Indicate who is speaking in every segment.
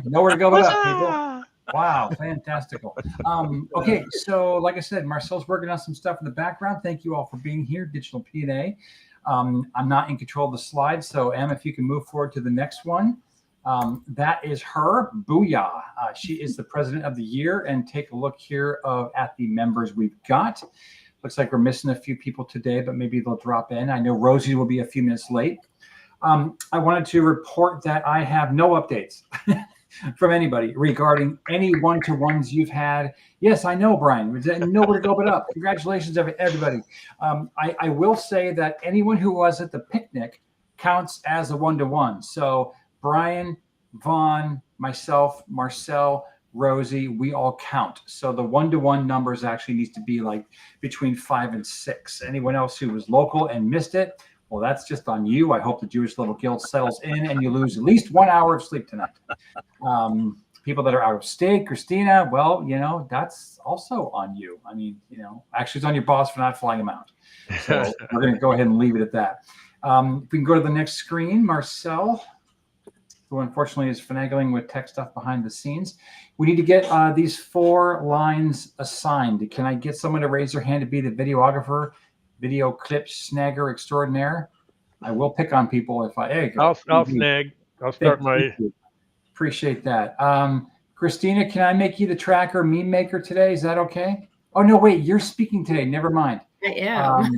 Speaker 1: Nowhere to go but up, people. Wow, fantastical. Okay, so like I said, Marcel's working on some stuff in the background. Thank you all for being here, Digital PNA. I'm not in control of the slides, so Em, if you can move forward to the next one. That is her. Booyah. She is the president of the year. And take a look here at the members we've got. Looks like we're missing a few people today, but maybe they'll drop in. I know Rosie will be a few minutes late. I wanted to report that I have no updates from anybody regarding any one-to-ones you've had. Yes, I know, Brian. Nowhere to go but up. Congratulations, everybody. I will say that anyone who was at the picnic counts as a one-to-one. So Brian, Vaughn, myself, Marcel, Rosie, we all count. So the one-to-one numbers actually needs to be like between 5 and 6. Anyone else who was local and missed it, well, that's just on you. I hope the Jewish Little Guild settles in and you lose at least 1 hour of sleep tonight. People that are out of state, Christina, well, that's also on you. I mean, actually it's on your boss for not flying them out. So we're going to go ahead and leave it at that. If we can go to the next screen, Marcel, who unfortunately is finagling with tech stuff behind the scenes. We need to get these 4 lines assigned. Can I get someone to raise their hand to be the videographer, video clip snagger extraordinaire? I will pick on people if
Speaker 2: I'll snag. I'll start
Speaker 1: Appreciate that. Christina, can I make you the tracker meme maker today? Is that okay? Oh, no, wait, you're speaking today. Never mind.
Speaker 3: I am.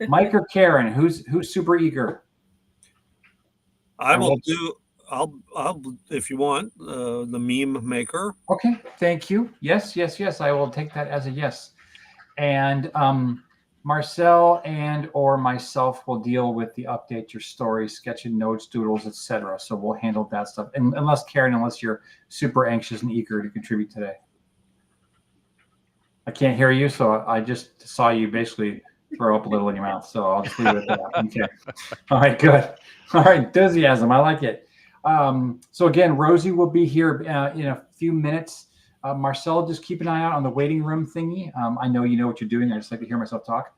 Speaker 1: Mike or Karen, who's super eager?
Speaker 4: I'll if you want, the meme maker.
Speaker 1: Okay, thank you. Yes. I will take that as a yes. And Marcel and or myself will deal with the update your story, sketching notes, doodles, etc. So we'll handle that stuff. And unless you're super anxious and eager to contribute today. I can't hear you, so I just saw you basically throw up a little in your mouth. So I'll just leave it at that. Okay. All right, good. All right, enthusiasm. I like it. So again, Rosie will be here in a few minutes. Marcel, just keep an eye out on the waiting room thingy. I know you know what you're doing. I just like to hear myself talk.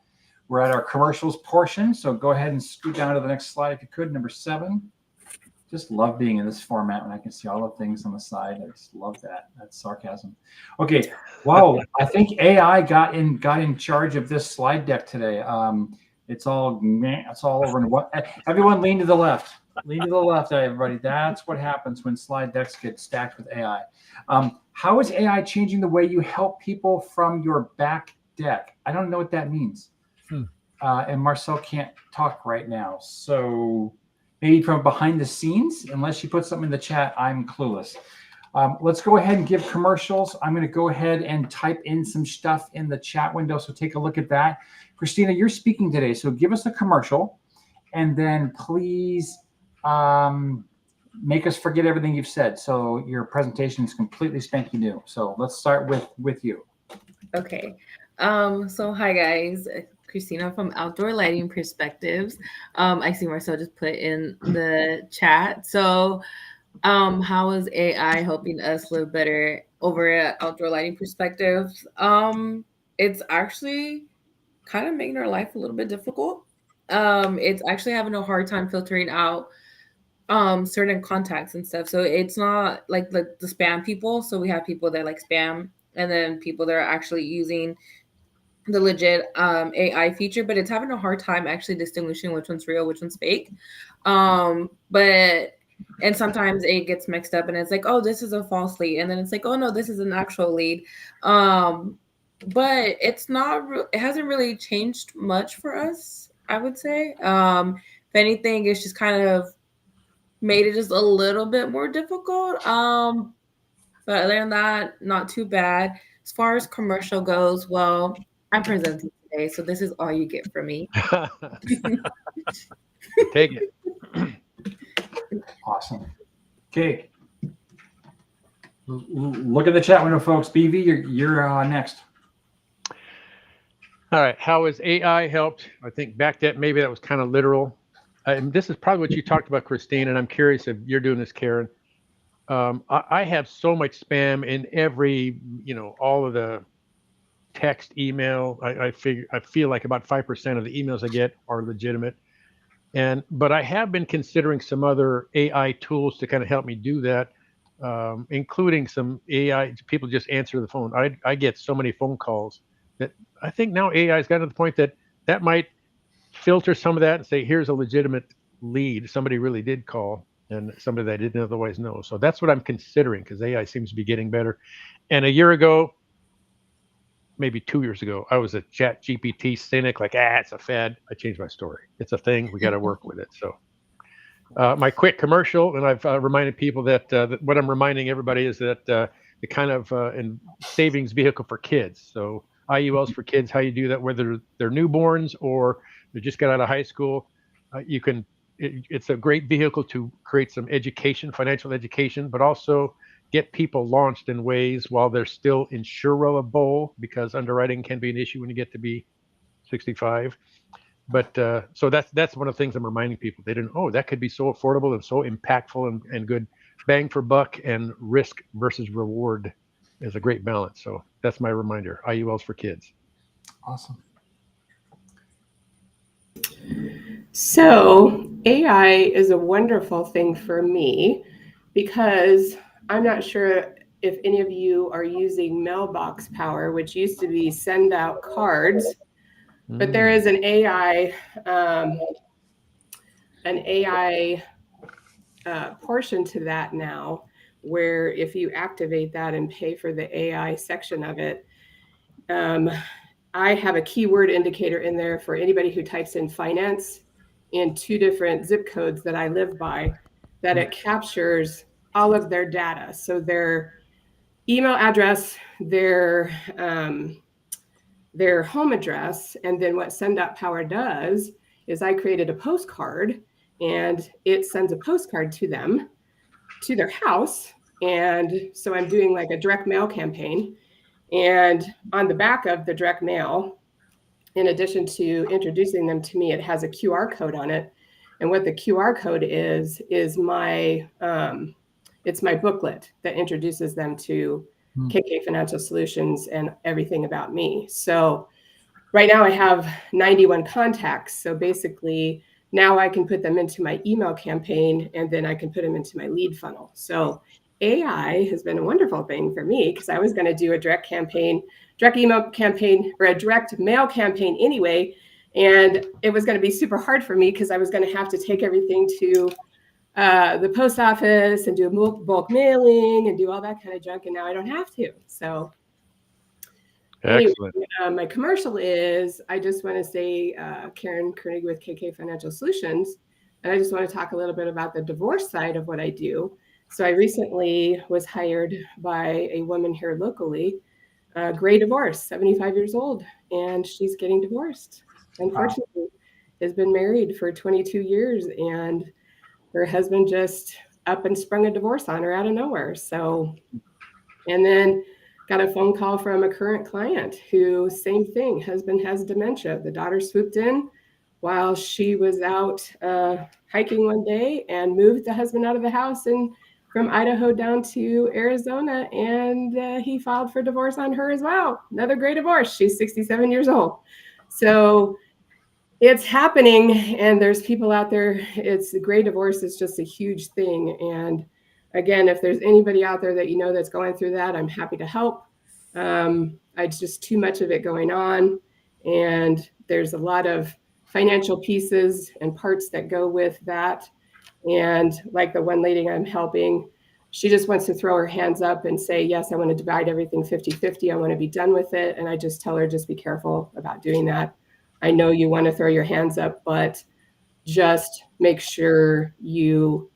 Speaker 1: We're at our commercials portion, so go ahead and scoot down to the next slide if you could, number 7. Just love being in this format when I can see all the things on the side. I just love that. That's sarcasm. Okay. Wow. I think AI got in charge of this slide deck today. It's all over. Everyone lean to the left. Lean to the left, everybody. That's what happens when slide decks get stacked with AI. How is AI changing the way you help people from your back deck? I don't know what that means. And Marcel can't talk right now. So maybe from behind the scenes, unless you put something in the chat, I'm clueless. Let's go ahead and give commercials. I'm going to go ahead and type in some stuff in the chat window. So take a look at that. Christina, you're speaking today. So give us a commercial and then please make us forget everything you've said. So your presentation is completely spanky new. So let's start with you.
Speaker 3: Okay. So hi guys, Christina from Outdoor Lighting Perspectives. I see Marcel just put in the chat. So how is AI helping us live better over at Outdoor Lighting Perspectives? It's actually kind of making our life a little bit difficult. It's actually having a hard time filtering out certain contacts and stuff. So it's not like the spam people. So we have people that like spam and then people that are actually using the legit AI feature, but it's having a hard time actually distinguishing which one's real, which one's fake. And sometimes it gets mixed up and it's like, oh, this is a false lead. And then it's like, oh no, this is an actual lead. But it's not, it hasn't really changed much for us, I would say. If anything, it's just kind of made it just a little bit more difficult. But other than that, not too bad. As far as commercial goes, well, I'm presenting today, so this is all you get from me.
Speaker 2: Take it.
Speaker 1: Awesome. Okay. Look at the chat window, folks. BV, you're next.
Speaker 2: All right. How has AI helped? I think back that maybe that was kind of literal. And this is probably what you talked about, Christine, and I'm curious if you're doing this, Karen. I have so much spam in every, all of the text, email. I feel like about 5% of the emails I get are legitimate. But I have been considering some other AI tools to kind of help me do that. including some AI. People just answer the phone. I get so many phone calls that I think now AI has gotten to the point that might filter some of that and say, here's a legitimate lead. Somebody really did call, and somebody that I didn't otherwise know. So that's what I'm considering, because AI seems to be getting better. And a year ago, maybe 2 years ago, I was a Chat GPT cynic, like, it's a fad. I changed my story. It's a thing. We got to work with it. So my quick commercial, and I've reminded people that what I'm reminding everybody is that the kind of savings vehicle for kids. So IULs for kids, how you do that, whether they're newborns or they just got out of high school, you can. It's a great vehicle to create some education, financial education, but also get people launched in ways while they're still insurable, because underwriting can be an issue when you get to be 65. But so that's one of the things I'm reminding people. They didn't. Oh, that could be so affordable and so impactful and good bang for buck, and risk versus reward is a great balance. So that's my reminder. IULs for kids.
Speaker 1: Awesome.
Speaker 5: So AI is a wonderful thing for me, because I'm not sure if any of you are using mailbox power, which used to be send out cards, but there is an AI portion to that now, where if you activate that and pay for the AI section of it, I have a keyword indicator in there for anybody who types in finance in 2 different zip codes that I live by, that it captures all of their data. So their email address, their home address, and then what Send.Power does is I created a postcard, and it sends a postcard to them, to their house. And so I'm doing like a direct mail campaign. And on the back of the direct mail, in addition to introducing them to me, it has a QR code on it. And what the QR code is my, it's my booklet that introduces them to KK Financial Solutions and everything about me. So right now I have 91 contacts. So basically now I can put them into my email campaign, and then I can put them into my lead funnel. So AI has been a wonderful thing for me, because I was going to do a direct email campaign, or a direct mail campaign anyway. And it was going to be super hard for me, because I was going to have to take everything to the post office and do a bulk mailing and do all that kind of junk. And now I don't have to. So
Speaker 2: excellent.
Speaker 5: Anyway, my commercial is, I just want to say, Karen Koenig with KK Financial Solutions. And I just want to talk a little bit about the divorce side of what I do. So I recently was hired by a woman here locally, gray divorce, 75 years old, and she's getting divorced. Unfortunately, has been married for 22 years, and her husband just up and sprung a divorce on her out of nowhere. So, and then got a phone call from a current client who, same thing, husband has dementia. The daughter swooped in while she was out hiking one day and moved the husband out of the house and from Idaho down to Arizona, and he filed for divorce on her as well. Another great divorce. She's 67 years old. So it's happening, and there's people out there. It's gray divorce is just a huge thing. And again, if there's anybody out there that you know that's going through that, I'm happy to help. It's just too much of it going on, and there's a lot of financial pieces and parts that go with that. And like the one lady I'm helping, she just wants to throw her hands up and say, yes, I want to divide everything 50-50. I want to be done with it. And I just tell her, just be careful about doing that. I know you want to throw your hands up, but just make sure you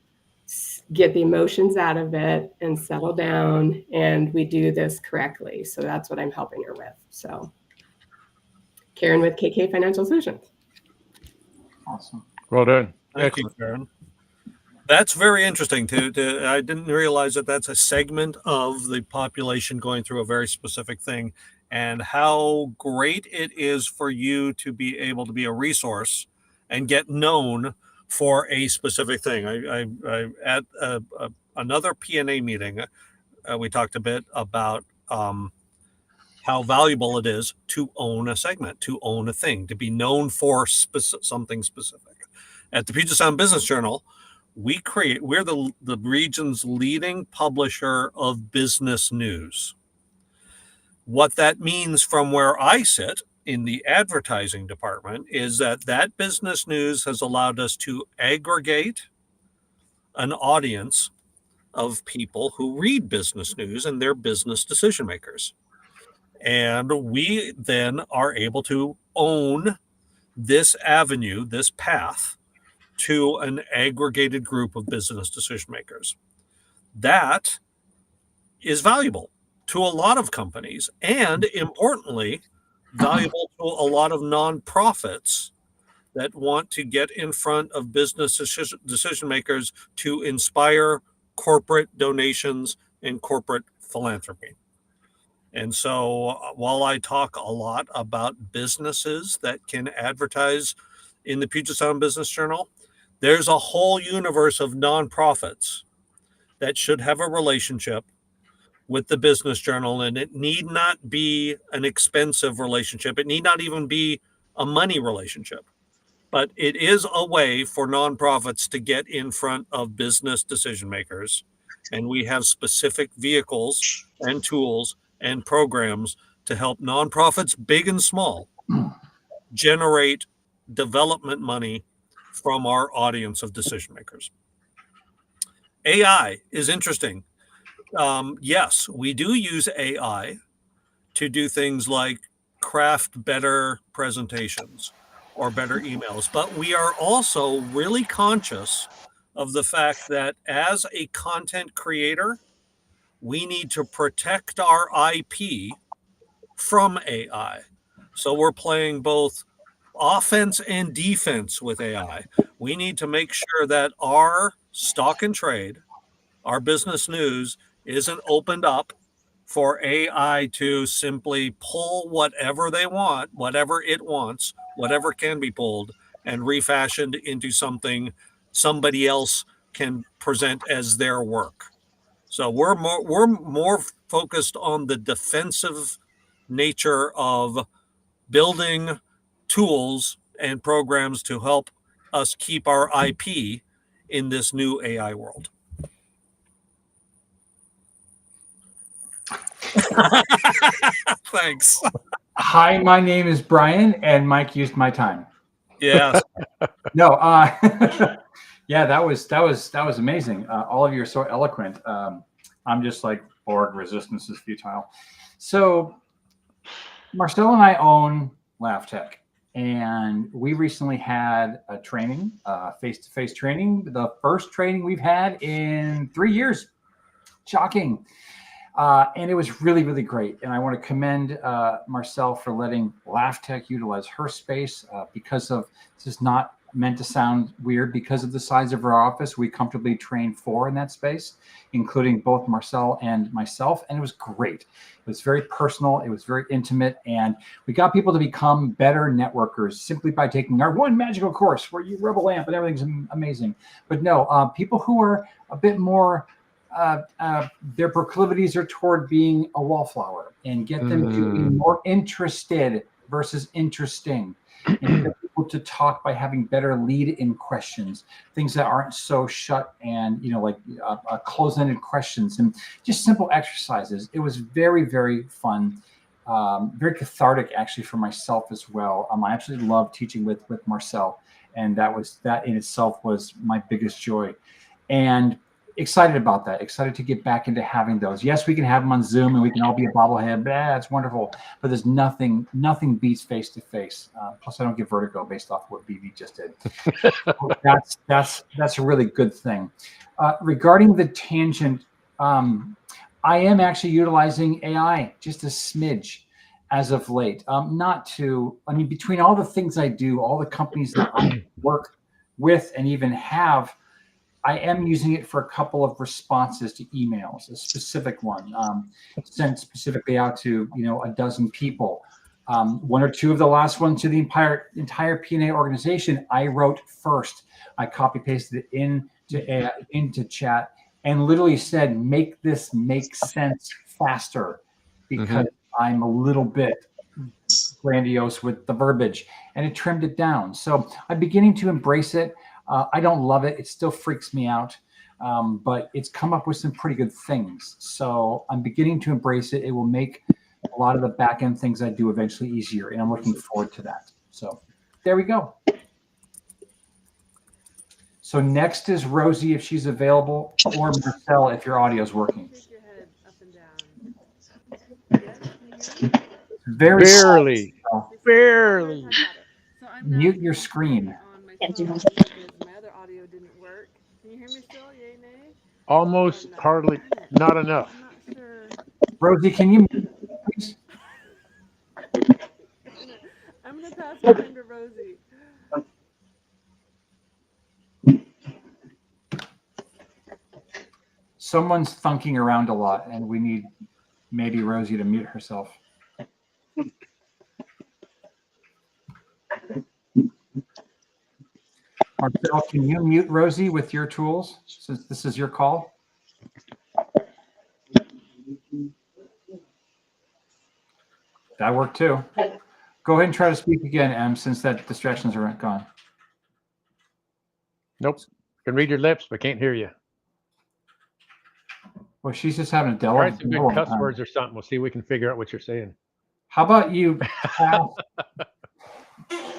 Speaker 5: get the emotions out of it and settle down, and we do this correctly. So that's what I'm helping her with. So Karen with KK Financial Solutions.
Speaker 1: Awesome.
Speaker 2: Well done.
Speaker 4: Thank you, Karen. That's very interesting. I didn't realize that that's a segment of the population going through a very specific thing, and how great it is for you to be able to be a resource and get known for a specific thing. I at another PNA meeting, we talked a bit about how valuable it is to own a segment, to own a thing, to be known for something specific. At the Puget Sound Business Journal, we're the region's leading publisher of business news. What that means from where I sit in the advertising department is that business news has allowed us to aggregate an audience of people who read business news and they're business decision makers. And we then are able to own this avenue, this path to an aggregated group of business decision makers. That is valuable to a lot of companies and, importantly, valuable to a lot of nonprofits that want to get in front of business decision makers to inspire corporate donations and corporate philanthropy. And so while I talk a lot about businesses that can advertise in the Puget Sound Business Journal, there's a whole universe of nonprofits that should have a relationship with the Business Journal, and it need not be an expensive relationship. It need not even be a money relationship, but it is a way for nonprofits to get in front of business decision makers. And we have specific vehicles and tools and programs to help nonprofits, big and small, generate development money from our audience of decision makers. AI is interesting. Yes, we do use AI to do things like craft better presentations or better emails, but we are also really conscious of the fact that as a content creator, we need to protect our IP from AI. So we're playing both offense and defense with AI. We need to make sure that our stock and trade, our business news, isn't opened up for AI to simply pull whatever they want, whatever it wants, whatever can be pulled, and refashioned into something somebody else can present as their work. So we're more focused on the defensive nature of building tools and programs to help us keep our IP in this new AI world. Thanks.
Speaker 1: Hi, my name is Brian, and Mike used my time.
Speaker 4: Yes.
Speaker 1: No, yeah, that was amazing. All of you are so eloquent. I'm just like Borg, resistance is futile. So Marcel and I own LaughTech, and we recently had a training, face-to-face training, the first training we've had in 3 years. Shocking. And it was really, really great. And I want to commend Marcel for letting LaughTech utilize her space because of, this is not meant to sound weird, because of the size of our office, we comfortably trained 4 in that space, including both Marcel and myself. And it was great. It was very personal. It was very intimate. And we got people to become better networkers simply by taking our one magical course where you rub a lamp and everything's amazing. But no, people who are a bit more, their proclivities are toward being a wallflower, and get them to be more interested versus interesting, and get people to talk by having better lead-in questions, things that aren't so shut and, you know, like close-ended questions, and just simple exercises. It was very, very fun, very cathartic actually for myself as well. I absolutely love teaching with Marcel, and that in itself was my biggest joy. And excited about that, excited to get back into having those. Yes, we can have them on Zoom and we can all be a bobblehead. That's wonderful. But there's nothing beats face-to-face. Plus, I don't get vertigo based off what BB just did. That's a really good thing. Regarding the tangent, I am actually utilizing AI just a smidge as of late. Between all the things I do, all the companies that I work with and even have, I am using it for a couple of responses to emails, a specific one sent specifically out to, a dozen people. 1 or 2 of the last ones to the entire PNA organization, I wrote first. I copy pasted it into chat and literally said, make this make sense faster, because I'm a little bit grandiose with the verbiage, and it trimmed it down. So I'm beginning to embrace it. I don't love it. It still freaks me out. But it's come up with some pretty good things. So I'm beginning to embrace it. It will make a lot of the back end things I do eventually easier. And I'm looking forward to that. So there we go. So next is Rosie, if she's available, or Marcel, if your audio is working.
Speaker 6: Shake your head up and down. Yes, can you hear me?
Speaker 1: Very
Speaker 2: Barely.
Speaker 1: slow.
Speaker 2: Barely.
Speaker 6: So I'm
Speaker 1: Mute
Speaker 6: now
Speaker 1: your screen.
Speaker 6: on my phone because my other audio didn't work. Can you hear me still? Yay, nay?
Speaker 2: Almost, hardly, not enough.
Speaker 6: I'm not sure.
Speaker 1: Rosie, can you mute, please?
Speaker 6: I'm gonna pass it on to Rosie.
Speaker 1: Someone's thunking around a lot, and we need maybe Rosie to mute herself. Marcel, can you mute Rosie with your tools, since this is your call? That worked too. Go ahead and try to speak again, Em, since that distractions are gone.
Speaker 2: Nope. Can read your lips, but can't hear you.
Speaker 1: Well, she's just having a
Speaker 2: Try
Speaker 1: devil.
Speaker 2: some good cuss words or something. We'll see if we can figure out what you're saying.
Speaker 1: How about you? How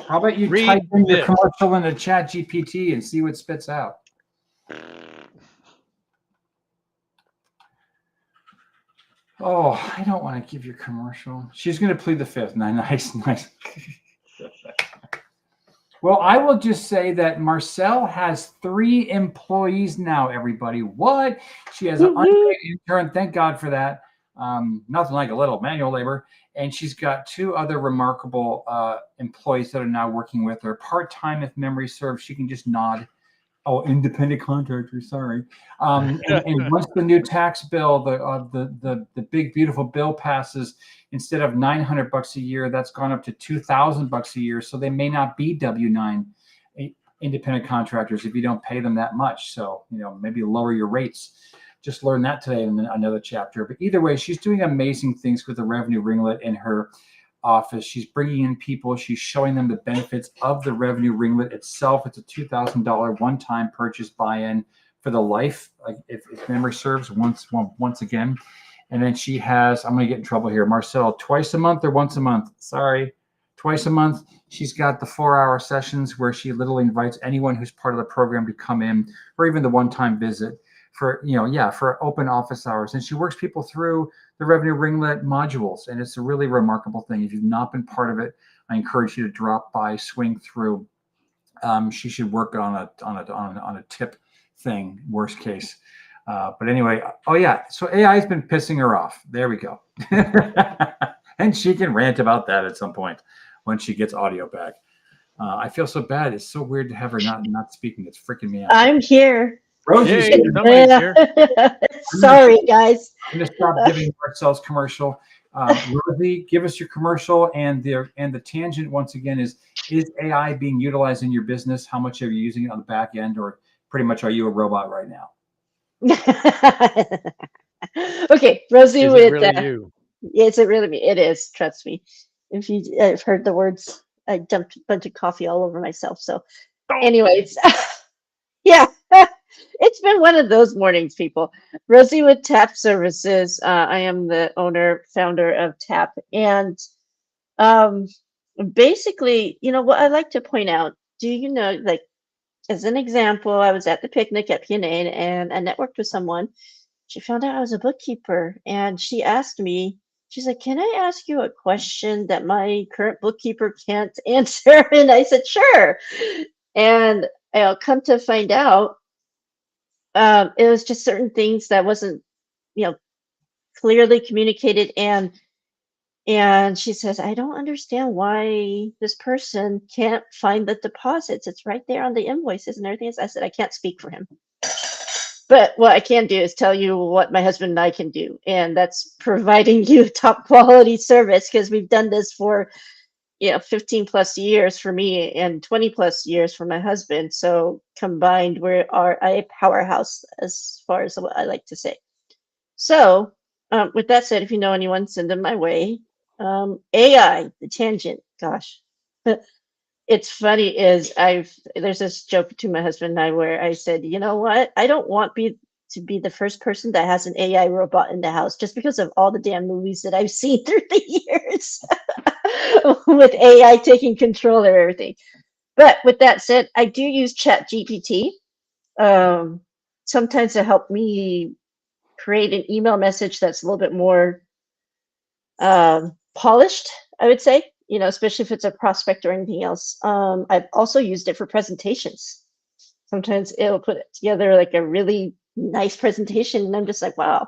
Speaker 1: about you
Speaker 2: Read
Speaker 1: type in your
Speaker 2: this.
Speaker 1: commercial into Chat GPT and see what spits out? Oh, I don't want to give your commercial. She's going to plead the fifth. Nice. Well, I will just say that Marcel has 3 employees now, everybody. What? She has an unpaid intern. Thank God for that. Nothing like a little manual labor. And she's got 2 other remarkable employees that are now working with her. Part-time, if memory serves. She can just nod. Oh, independent contractor. Sorry. And once the new tax bill, the big beautiful bill passes, instead of $900 a year, that's gone up to $2,000 a year. So they may not be W-9 independent contractors if you don't pay them that much. So maybe lower your rates. Just learned that today in another chapter. But either way, she's doing amazing things with the revenue ringlet in her office. She's bringing in people. She's showing them the benefits of the revenue ringlet itself. It's a $2,000 one-time purchase buy-in for the life, if memory serves, once again. And then she has, I'm going to get in trouble here, Marcel, twice a month or once a month? Sorry, twice a month. She's got the 4-hour sessions where she literally invites anyone who's part of the program to come in, or even the one-time visit for open office hours. And she works people through the revenue ringlet modules. And it's a really remarkable thing. If you've not been part of it, I encourage you to drop by, swing through. She should work on a tip thing, worst case. But anyway, oh yeah, so AI has been pissing her off. There we go. And she can rant about that at some point when she gets audio back. I feel so bad. It's so weird to have her not speaking. It's freaking me out.
Speaker 7: I'm here.
Speaker 1: Rosie's
Speaker 2: Yay,
Speaker 1: here.
Speaker 2: somebody's here.
Speaker 7: Sorry, guys.
Speaker 1: I'm gonna stop giving Marcel's commercial. Rosie, give us your commercial, and the tangent once again is AI being utilized in your business? How much are you using it on the back end, or pretty much are you a robot right now?
Speaker 7: Okay, Rosie
Speaker 2: Is
Speaker 7: with
Speaker 2: it really you?
Speaker 7: Is it really me? It is. Trust me. If I've heard the words, I dumped a bunch of coffee all over myself. So, anyways, yeah, it's been one of those mornings, people. Rosie with Tap Services. I am the founder of Tap, and basically, what I like to point out. Do you know, like, as an example, I was at the picnic at PNA and I networked with someone. She found out I was a bookkeeper and she asked me, she's like, can I ask you a question that my current bookkeeper can't answer? And I said, sure. And I'll come to find out, it was just certain things that wasn't, clearly communicated. And she says, I don't understand why this person can't find the deposits. It's right there on the invoices and everything. I said, I can't speak for him. But what I can do is tell you what my husband and I can do. And that's providing you top quality service, because we've done this for 15 plus years for me and 20 plus years for my husband. So combined, we are a powerhouse as far as what I like to say. So with that said, if you know anyone, send them my way. AI, the tangent, gosh. it's funny is there's this joke between my husband and I where I said, you know what? I don't want to be the first person that has an AI robot in the house just because of all the damn movies that I've seen through the years with AI taking control of everything. But with that said, I do use Chat GPT sometimes to help me create an email message that's a little bit more polished, I would say, especially if it's a prospect or anything else. I've also used it for presentations. Sometimes it'll put together like a really nice presentation, and I'm just like, wow,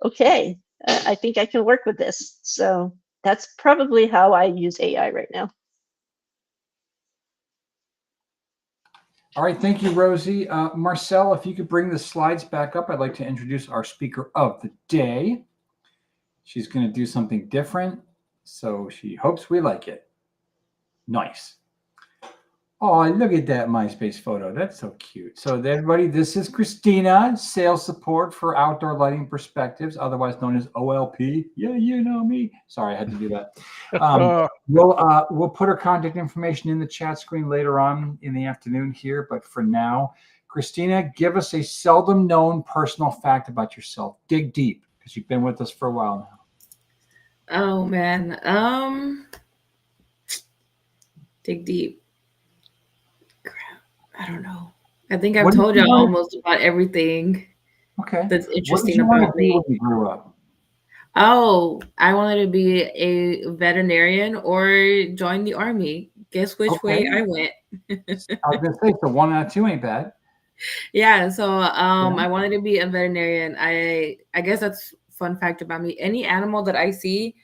Speaker 7: okay, I think I can work with this. So that's probably how I use AI right now.
Speaker 1: All right, thank you, Rosie. Marcel, if you could bring the slides back up, I'd like to introduce our speaker of the day. She's going to do something different, so she hopes we like it. Nice. Oh, look at that MySpace photo. That's so cute. So everybody, this is Christina, sales support for Outdoor Lighting Perspectives, otherwise known as OLP. Yeah, you know me. Sorry, I had to do that. We'll put her contact information in the chat screen later on in the afternoon here. But for now, Christina, give us a seldom known personal fact about yourself. Dig deep, because you've been with us for a while now.
Speaker 3: Oh man. Dig deep. Crap. I don't know. I think I've told y'all almost about everything.
Speaker 1: Okay.
Speaker 3: That's interesting
Speaker 1: what did you want
Speaker 3: about
Speaker 1: to do
Speaker 3: me.
Speaker 1: when you grew up?
Speaker 3: Oh, I wanted to be a veterinarian or join the army. Guess which way I went.
Speaker 1: I was gonna say, so 1 out of 2 ain't bad.
Speaker 3: Yeah, so I wanted to be a veterinarian. I guess that's fun fact about me. Any animal that I see,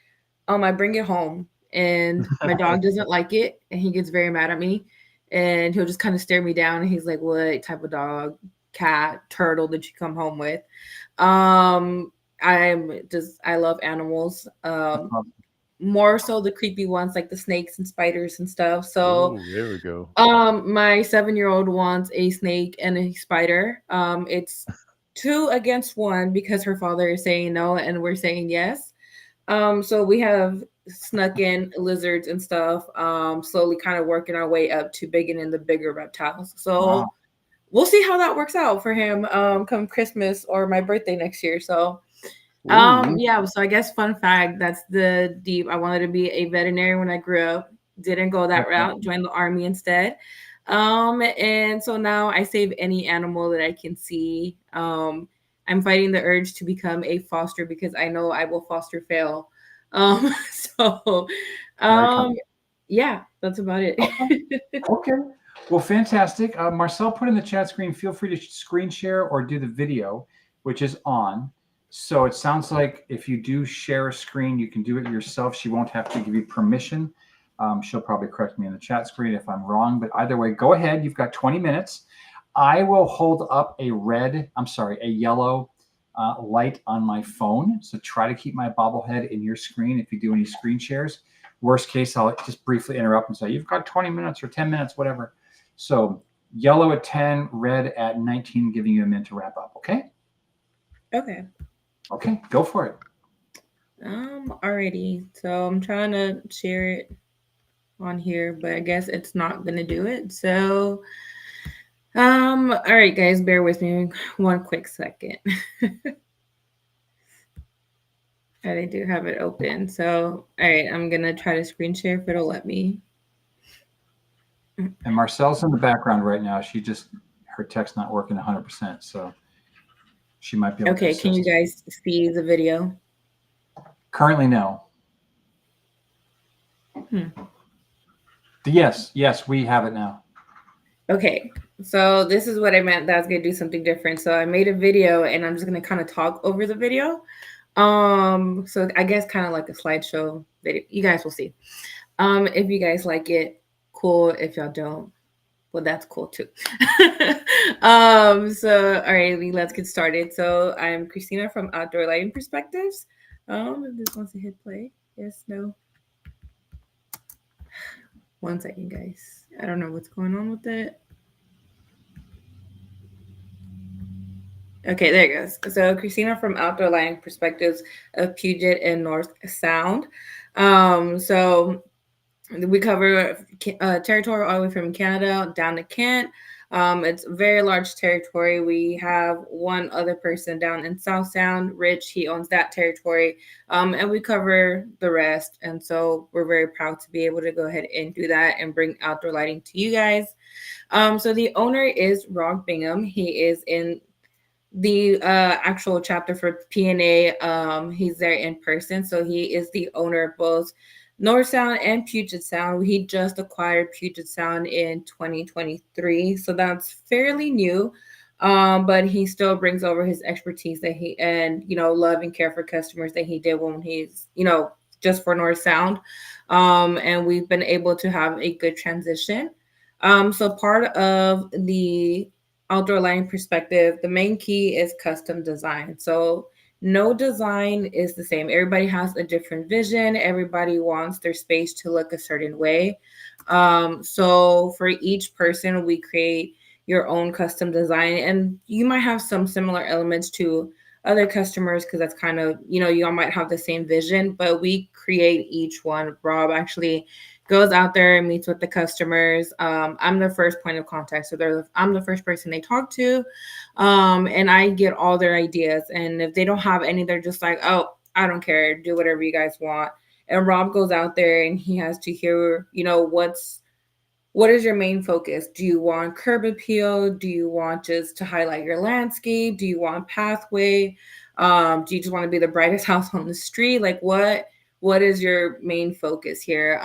Speaker 3: I bring it home, and my dog doesn't like it, and he gets very mad at me, and he'll just kind of stare me down, and he's like, "What type of dog, cat, turtle did you come home with?" I love animals. More so the creepy ones like the snakes and spiders and stuff. So
Speaker 2: there we go.
Speaker 3: My 7-year-old wants a snake and a spider. It's 2 against 1 because her father is saying no and we're saying yes. So we have snuck in lizards and stuff, slowly kind of working our way up to bigging in the bigger reptiles. So we'll see how that works out for him come Christmas or my birthday next year. So yeah, so I guess fun fact, that's the deep. I wanted to be a veterinarian when I grew up. Didn't go that route, joined the army instead. And so now I save any animal that I can see. I'm fighting the urge to become a foster because I know I will foster fail. Yeah, that's about it.
Speaker 1: Okay. Well, fantastic. Marcel put in the chat screen, feel free to screen share or do the video, which is on. So it sounds like if you do share a screen, you can do it yourself. She won't have to give you permission. She'll probably correct me in the chat screen if I'm wrong, but either way, go ahead. You've got 20 minutes. I will hold up a yellow light on my phone. So try to keep my bobblehead in your screen if you do any screen shares. Worst case, I'll just briefly interrupt and say, you've got 20 minutes or 10 minutes, whatever. So yellow at 10, red at 19, giving you a minute to wrap up. Okay? Okay, go for it.
Speaker 3: Alrighty. So I'm trying to share it on here, but I guess it's not gonna do it. So all right, guys, bear with me one quick second. I do have it open. So all right, I'm gonna try to screen share if it'll let me.
Speaker 1: And Marcel's in the background right now. Her tech's not working 100%, so she might be able to assist.
Speaker 3: Can you guys see the video?
Speaker 1: Currently, no. Yes, we have it now.
Speaker 3: Okay, so this is what I meant that I was gonna do something different. So I made a video and I'm just gonna kind of talk over the video. So I guess kind of like a slideshow video. You guys will see. If you guys like it, cool. If y'all don't, well, that's cool too. So all right, let's get started. So I'm Christina from Outdoor Lighting Perspectives. If this wants to hit play, yes, no. One second, guys. I don't know what's going on with it. Okay, there it goes. So Christina from Outdoor Lighting Perspectives of Puget and North Sound. So We cover territory all the way from Canada down to Kent. It's a very large territory. We have one other person down in South Sound, Rich. He owns that territory, and we cover the rest. And so we're very proud to be able to go ahead and do that and bring outdoor lighting to you guys. So the owner is Rob Bingham. He is in the actual chapter for PNA. He's there in person. So he is the owner of both North Sound and Puget Sound. He just acquired Puget Sound in 2023. So that's fairly new. But he still brings over his expertise that he and love and care for customers that he did when he's just for North Sound. And we've been able to have a good transition. So part of the outdoor lighting perspective, the main key is custom design. So no design is the same. Everybody has a different vision. Everybody wants their space to look a certain way. So for each person, we create your own custom design, and you might have some similar elements to other customers because that's kind of, you all might have the same vision, but we create each one. Rob actually goes out there and meets with the customers. I'm the first point of contact. So I'm the first person they talk to. And I get all their ideas. And if they don't have any, they're just like, oh, I don't care. Do whatever you guys want. And Rob goes out there and he has to hear, what is your main focus? Do you want curb appeal? Do you want just to highlight your landscape? Do you want pathway? Do you just want to be the brightest house on the street? Like what is your main focus here?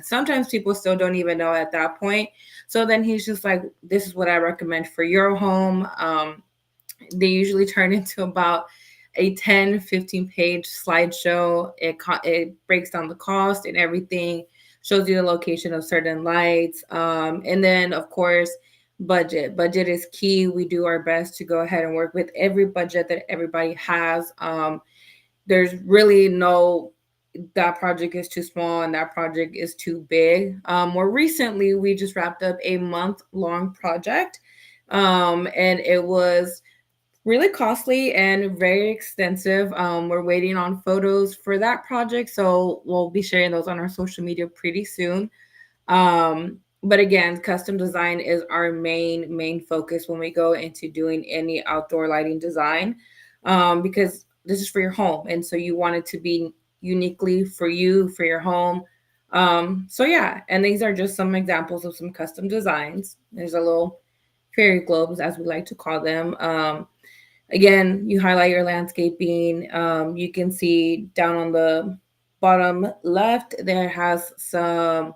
Speaker 3: Sometimes people still don't even know at that point. So then he's just like, this is what I recommend for your home. They usually turn into about a 10, 15 page slideshow. It breaks down the cost and everything, shows you the location of certain lights. And then, of course, budget. Budget is key. We do our best to go ahead and work with every budget that everybody has. There's really no, that project is too small and that project is too big. More recently, we just wrapped up a month-long project, and it was really costly and very extensive. We're waiting on photos for that project, so we'll be sharing those on our social media pretty soon. But again, custom design is our main focus when we go into doing any outdoor lighting design, because this is for your home, and so you want it to be uniquely for you, for your home. So yeah, and these are just some examples of some custom designs. There's a little fairy globes, as we like to call them. Again, you highlight your landscaping. You can see down on the bottom left, there has some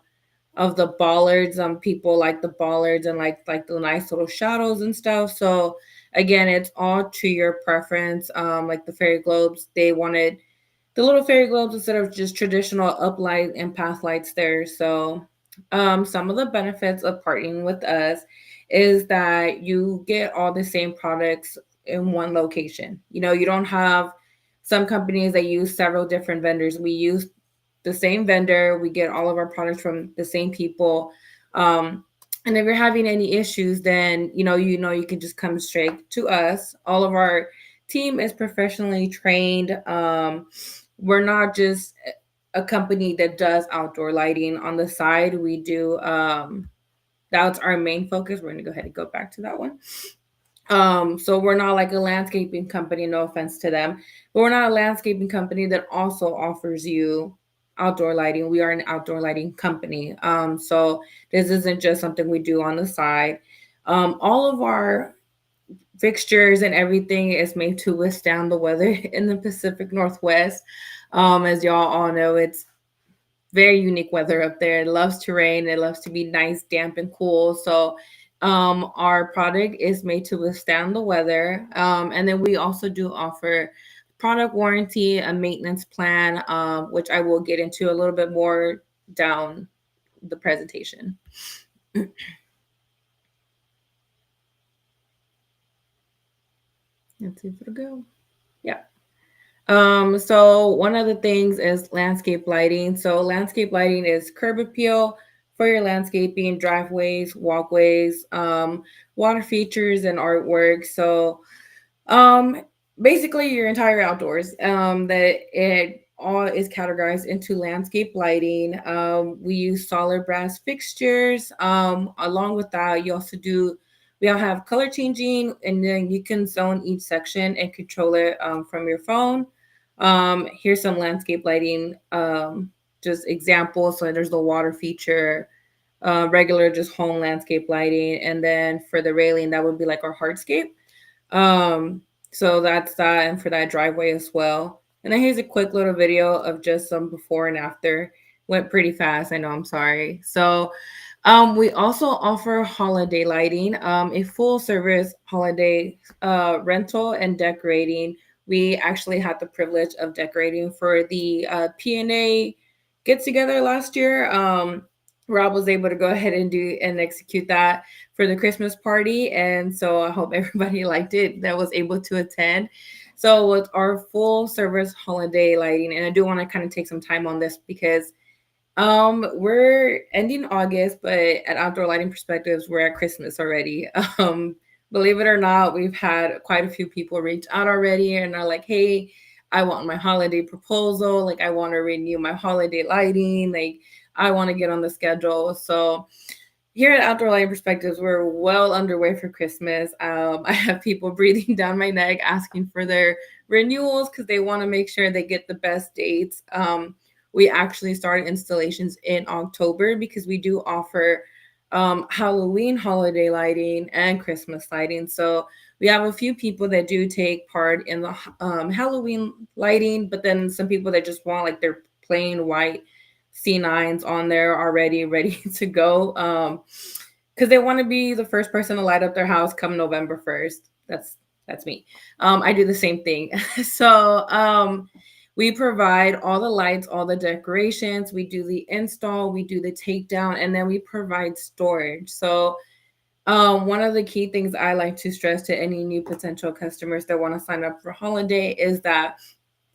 Speaker 3: of the bollards. People like the bollards and like the nice little shadows and stuff. So again, it's all to your preference. Like the fairy globes, they wanted the little fairy globes instead of just traditional uplight and path lights there. So some of the benefits of partnering with us is that you get all the same products in one location. You don't have some companies that use several different vendors. We use the same vendor. We get all of our products from the same people. And if you're having any issues, then you can just come straight to us. All of our team is professionally trained. We're not just a company that does outdoor lighting on the side. We do that's our main focus. We're going to go ahead and go back to that one. So we're not like a landscaping company, no offense to them, but we're not a landscaping company that also offers you outdoor lighting. We are an outdoor lighting company. So this isn't just something we do on the side. All of our fixtures and everything is made to withstand the weather in the Pacific Northwest. As y'all all know, it's very unique weather up there. It loves to rain. It loves to be nice, damp, and cool. So our product is made to withstand the weather. And then we also do offer product warranty, a maintenance plan, which I will get into a little bit more down the presentation. Let's see if it'll go. Yeah. So one of the things is landscape lighting. So landscape lighting is curb appeal for your landscaping, driveways, walkways, water features, and artwork. So basically your entire outdoors. That it all is categorized into landscape lighting. We use solid brass fixtures. Along with that, we all have color changing, and then you can zone each section and control it from your phone. Here's some landscape lighting, just examples. So there's the water feature, regular just home landscape lighting, and then for the railing, that would be like our hardscape. So that's that, and for that driveway as well. And then here's a quick little video of just some before and after. Went pretty fast, I know, I'm sorry. So we also offer holiday lighting, a full service holiday rental and decorating. We actually had the privilege of decorating for the PNA get together last year. Rob was able to go ahead and do and execute that for the Christmas party. And so I hope everybody liked it that was able to attend. So with our full service holiday lighting, and I do want to kind of take some time on this because we're ending August, but at Outdoor Lighting Perspectives, we're at Christmas already. Believe it or not, we've had quite a few people reach out already and are like, hey, I want my holiday proposal. Like, I want to renew my holiday lighting. Like, I want to get on the schedule. So here at Outdoor Lighting Perspectives, we're well underway for Christmas. I have people breathing down my neck asking for their renewals because they want to make sure they get the best dates. We actually started installations in October because we do offer Halloween holiday lighting and Christmas lighting. So we have a few people that do take part in the Halloween lighting, but then some people that just want like their plain white C9s on there already ready to go because they want to be the first person to light up their house come November 1st. That's me. I do the same thing. So we provide all the lights, all the decorations. We do the install, we do the takedown, and then we provide storage. So one of the key things I like to stress to any new potential customers that want to sign up for holiday is that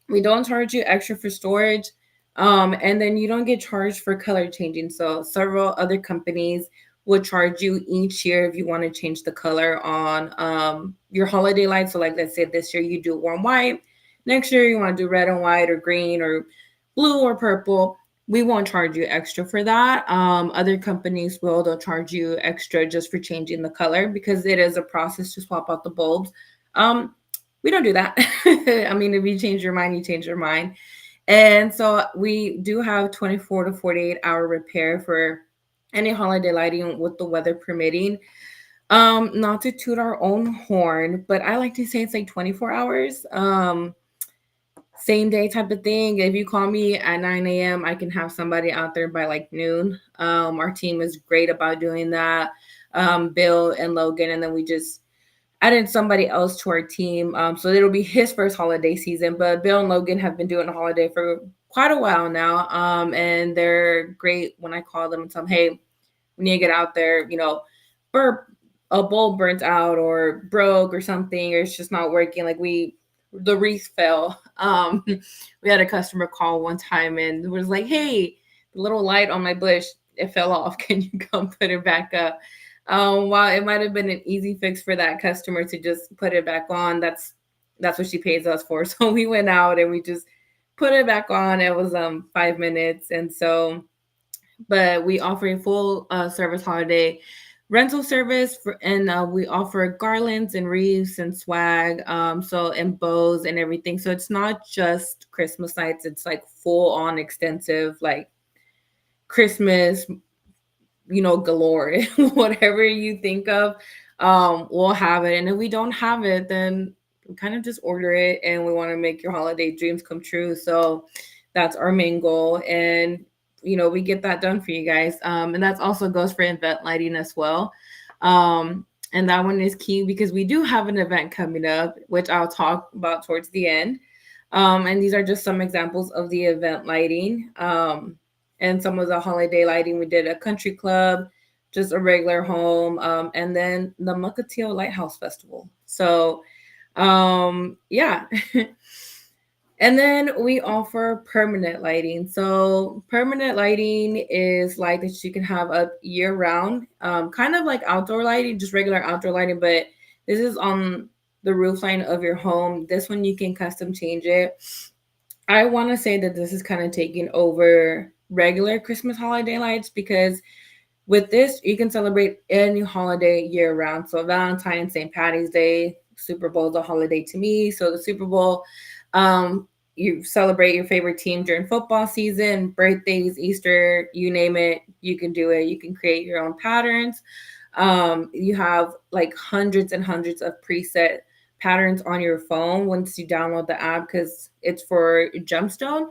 Speaker 3: we don't charge you extra for storage. And then you don't get charged for color changing. So several other companies would charge you each year if you want to change the color on your holiday lights. So like, let's say this year you do warm white. Next year you want to do red and white or green or blue or purple. We won't charge you extra for that. Other companies will. They'll charge you extra just for changing the color because it is a process to swap out the bulbs. We don't do that. I mean, if you change your mind, you change your mind. And so we do have 24 to 48 hour repair for any holiday lighting with the weather permitting. Not to toot our own horn, but I like to say it's like 24 hours. Same day type of thing. If you call me at 9 a.m., I can have somebody out there by like noon. Our team is great about doing that. Bill and Logan, and then we just added somebody else to our team. So it'll be his first holiday season, but Bill and Logan have been doing a holiday for quite a while now. And they're great when I call them and tell them, hey, we need to get out there, a bulb burnt out or broke or something, or it's just not working. Like the wreath fell. We had a customer call one time and was like, hey, the little light on my bush, it fell off. Can you come put it back up? While it might have been an easy fix for that customer to just put it back on, that's what she pays us for. So we went out and we just put it back on. It was 5 minutes. And so, but we offer a full service holiday rental service and we offer garlands and wreaths and swag, and bows and everything. So it's not just Christmas lights, it's like full on extensive like Christmas, galore. Whatever you think of, we'll have it. And if we don't have it, then we kind of just order it, and we want to make your holiday dreams come true. So that's our main goal. And we get that done for you guys. And that also goes for event lighting as well. And that one is key because we do have an event coming up, which I'll talk about towards the end. And these are just some examples of the event lighting. And some of the holiday lighting, we did a country club, just a regular home, and then the Mukilteo Lighthouse Festival. So, yeah. And then we offer permanent lighting. So permanent lighting is light that you can have up year round, kind of like outdoor lighting, just regular outdoor lighting, but this is on the roof line of your home. This one you can custom change it. I want to say that this is kind of taking over regular Christmas holiday lights, because with this, you can celebrate any holiday year round. So Valentine's, St. Patty's Day, Super Bowl is a holiday to me. So the Super Bowl, you celebrate your favorite team during football season, birthdays, Easter, you name it, you can do it. You can create your own patterns. You have like hundreds and hundreds of preset patterns on your phone once you download the app, because it's for Gemstone.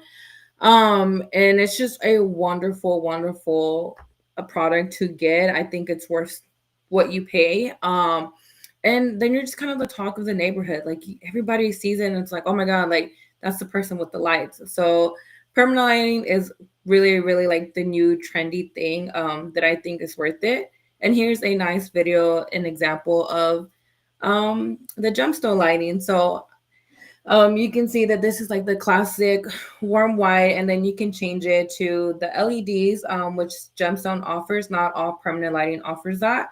Speaker 3: And it's just a wonderful, wonderful a product to get. I think it's worth what you pay. And then you're just kind of the talk of the neighborhood. Like everybody sees it and it's like, oh my God, like that's the person with the lights. So permanent lighting is really, really like the new trendy thing that I think is worth it. And here's a nice video, an example of the gemstone lighting. So you can see that this is like the classic warm white, and then you can change it to the LEDs, which gemstone offers. Not all permanent lighting offers that.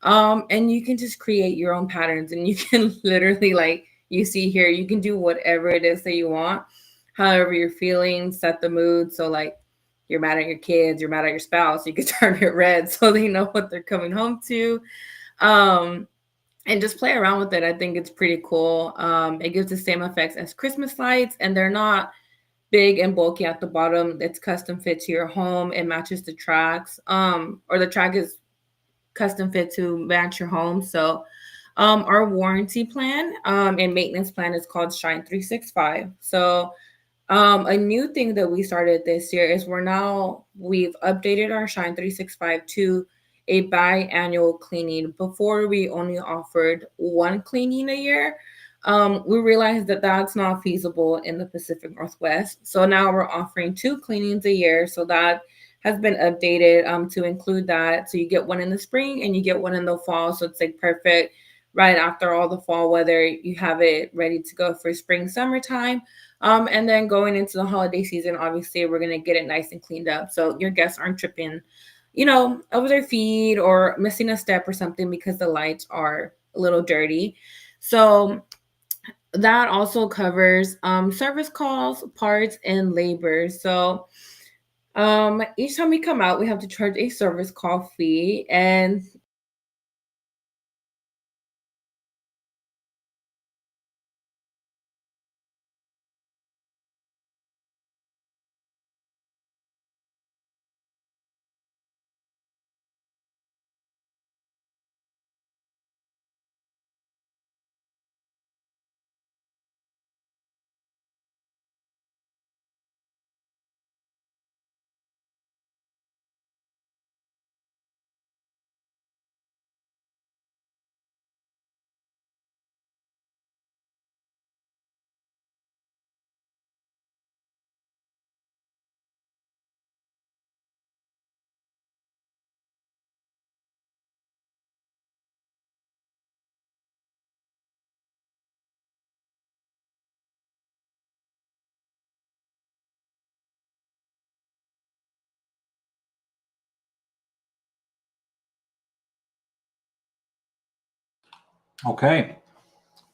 Speaker 3: And you can just create your own patterns, and you can literally, like you see here, you can do whatever it is that you want, however you're feeling, set the mood. So like you're mad at your kids, you're mad at your spouse, you can turn it red so they know what they're coming home to. And just play around with it. I think it's pretty cool. It gives the same effects as Christmas lights, and they're not big and bulky at the bottom. It's custom fit to your home. It matches the tracks, or the track is custom fit to match your home. So our warranty plan and maintenance plan is called Shine 365. So a new thing that we started this year is we've updated our Shine 365 to a biannual cleaning. Before, we only offered one cleaning a year. We realized that that's not feasible in the Pacific Northwest. So now we're offering two cleanings a year. So that has been updated to include that. So you get one in the spring and you get one in the fall. So it's like perfect right after all the fall weather. You have it ready to go for spring, summertime. And then going into the holiday season, obviously, we're going to get it nice and cleaned up. So your guests aren't tripping, over their feet or missing a step or something because the lights are a little dirty. So that also covers service calls, parts, and labor. So each time we come out, we have to charge a service call fee. And
Speaker 1: Okay.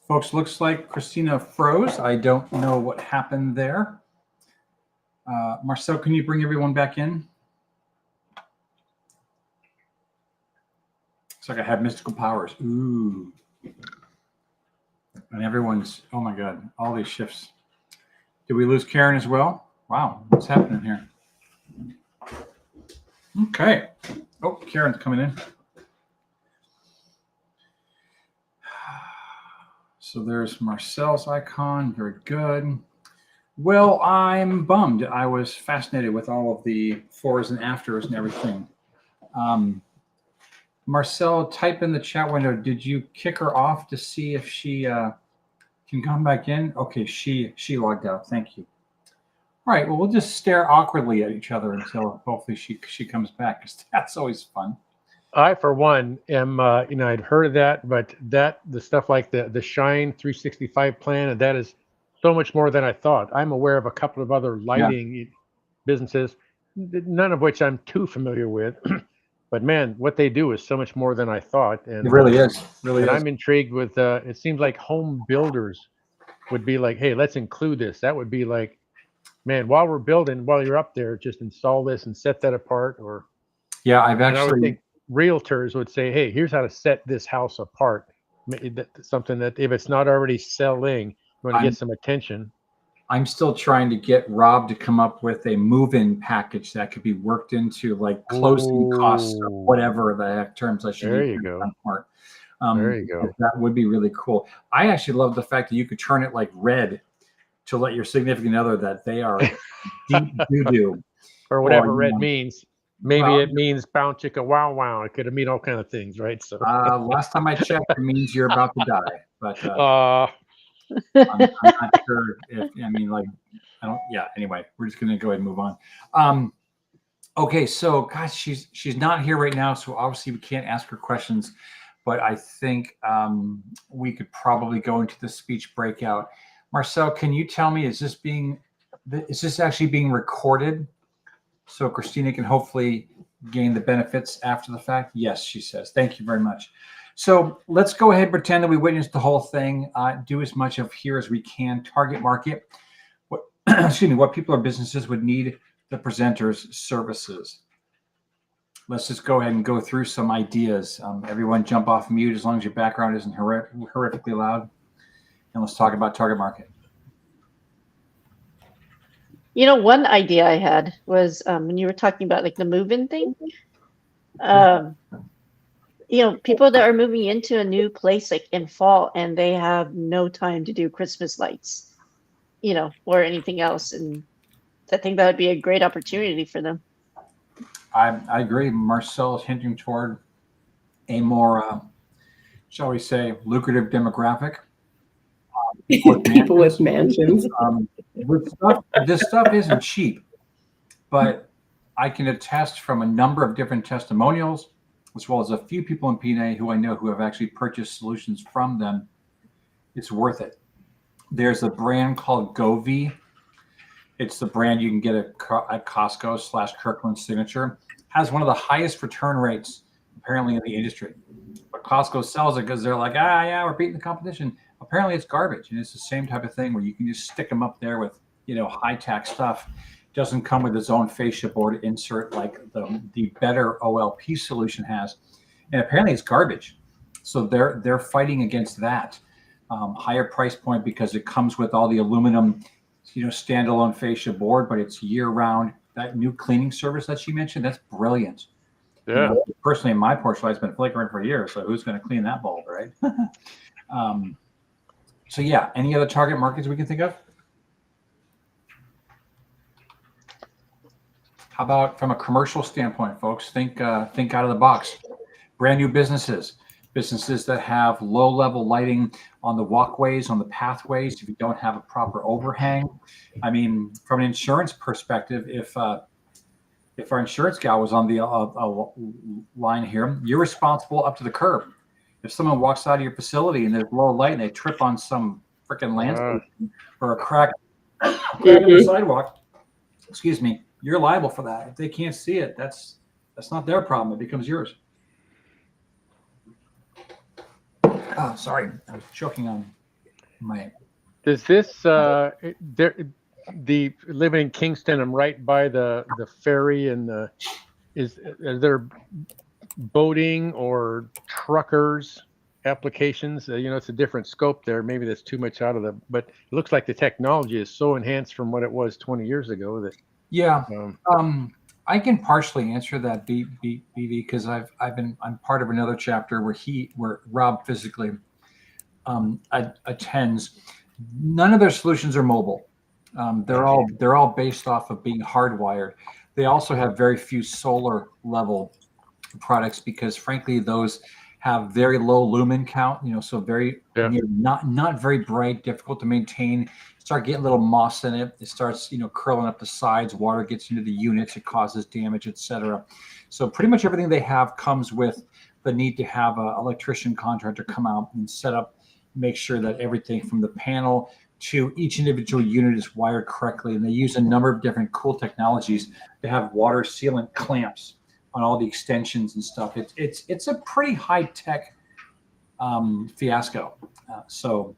Speaker 1: Folks, looks like Christina froze. I don't know what happened there. Marcel, can you bring everyone back in? Looks like I have mystical powers. Ooh. And everyone's, oh my God, all these shifts. Did we lose Karen as well? Wow, what's happening here? Okay. Oh, Karen's coming in. So there's Marcel's icon. Very good. Well, I'm bummed. I was fascinated with all of the fores and afters and everything. Marcel, type in the chat window. Did you kick her off to see if she can come back in? Okay, she logged out. Thank you. All right. Well, we'll just stare awkwardly at each other until hopefully she comes back, because that's always fun.
Speaker 2: I, for one, am I'd heard of that, but the stuff like the Shine 365 plan, and that is so much more than I thought. I'm aware of a couple of other lighting businesses, none of which I'm too familiar with. But man, what they do is so much more than I thought. And
Speaker 1: it really is. Really
Speaker 2: and
Speaker 1: is.
Speaker 2: I'm intrigued with. It seems like home builders would be like, hey, let's include this. That would be like man, while we're building, while you're up there, just install this and set that apart. Or
Speaker 1: Yeah, I've
Speaker 2: and I would
Speaker 1: actually
Speaker 2: think realtors would say, hey, here's how to set this house apart. Something that if it's not already selling, you want to get some attention.
Speaker 1: I'm still trying to get Rob to come up with a move-in package that could be worked into like closing costs or whatever the heck terms I should
Speaker 2: There
Speaker 1: use
Speaker 2: you go.
Speaker 1: that part.
Speaker 2: There you go.
Speaker 1: That would be really cool. I actually love the fact that you could turn it like red to let your significant other that they are deep doo-doo.
Speaker 2: Or whatever red
Speaker 1: know,
Speaker 2: means. Maybe
Speaker 1: well,
Speaker 2: it means bound chicka wow wow. It could mean all kind of things, right? So
Speaker 1: last time I checked, it means you're about to die. But I'm not sure if I mean like I don't. Yeah. Anyway, we're just gonna go ahead and move on. Okay. So, gosh, she's not here right now, so obviously we can't ask her questions. But I think we could probably go into the speech breakout. Marcel, can you tell me, is this actually being recorded so Christina can hopefully gain the benefits after the fact? Yes, she says. Thank you very much. So let's go ahead and pretend that we witnessed the whole thing. Do as much of here as we can. Target market. What excuse me? What people or businesses would need the presenter's services. Let's just go ahead and go through some ideas. Everyone jump off mute as long as your background isn't horrifically loud. And let's talk about target market.
Speaker 7: You know, one idea I had was when you were talking about like the move-in thing. You know, people that are moving into a new place like in fall and they have no time to do Christmas lights, you know, or anything else. And I think that would be a great opportunity for them.
Speaker 1: I agree. Marcel is hinting toward a more, shall we say, lucrative demographic.
Speaker 5: People with mansions.
Speaker 1: This stuff isn't cheap, but I can attest from a number of different testimonials, as well as a few people in PNA who I know who have actually purchased solutions from them. It's worth it. There's a brand called Govee. It's the brand you can get at Costco / Kirkland Signature. Has one of the highest return rates apparently in the industry. But Costco sells it because they're like, yeah, we're beating the competition. Apparently it's garbage, and it's the same type of thing where you can just stick them up there with, you know, high-tech stuff. Doesn't come with its own fascia board insert like the better OLP solution has, and apparently it's garbage. So they're fighting against that higher price point because it comes with all the aluminum, you know, standalone fascia board, but it's year-round. That new cleaning service that she mentioned, that's brilliant.
Speaker 2: yeah.
Speaker 1: You know, personally, my porch light's been flickering for years, so who's going to clean that bulb, right? So yeah, any other target markets we can think of? How about from a commercial standpoint, folks? Think out of the box. Brand new businesses that have low-level lighting on the walkways, on the pathways. If you don't have a proper overhang, I mean, from an insurance perspective, if our insurance gal was on the line here, you're responsible up to the curb. If someone walks out of your facility and there's low light and they trip on some freaking landscape or a crack in the sidewalk, excuse me, you're liable for that. If they can't see it, that's not their problem. It becomes yours. Oh, sorry, I was choking on my.
Speaker 2: Does this the living in Kingston? I'm right by the ferry, and are there boating or truckers applications? You know, it's a different scope there. Maybe that's too much out of the. But it looks like the technology is so enhanced from what it was 20 years ago that.
Speaker 1: Yeah, I can partially answer that, BB, because I'm part of another chapter where Rob physically attends. None of their solutions are mobile. They're all based off of being hardwired. They also have very few solar level products because, frankly, those have very low lumen count. You know, so very not very bright, difficult to maintain. Start getting a little moss in it. It starts, you know, curling up the sides. Water gets into the units. It causes damage, etc. So pretty much everything they have comes with the need to have an electrician contractor come out and set up, make sure that everything from the panel to each individual unit is wired correctly. And they use a number of different cool technologies to have water sealant clamps on all the extensions and stuff. It's a pretty high tech fiasco.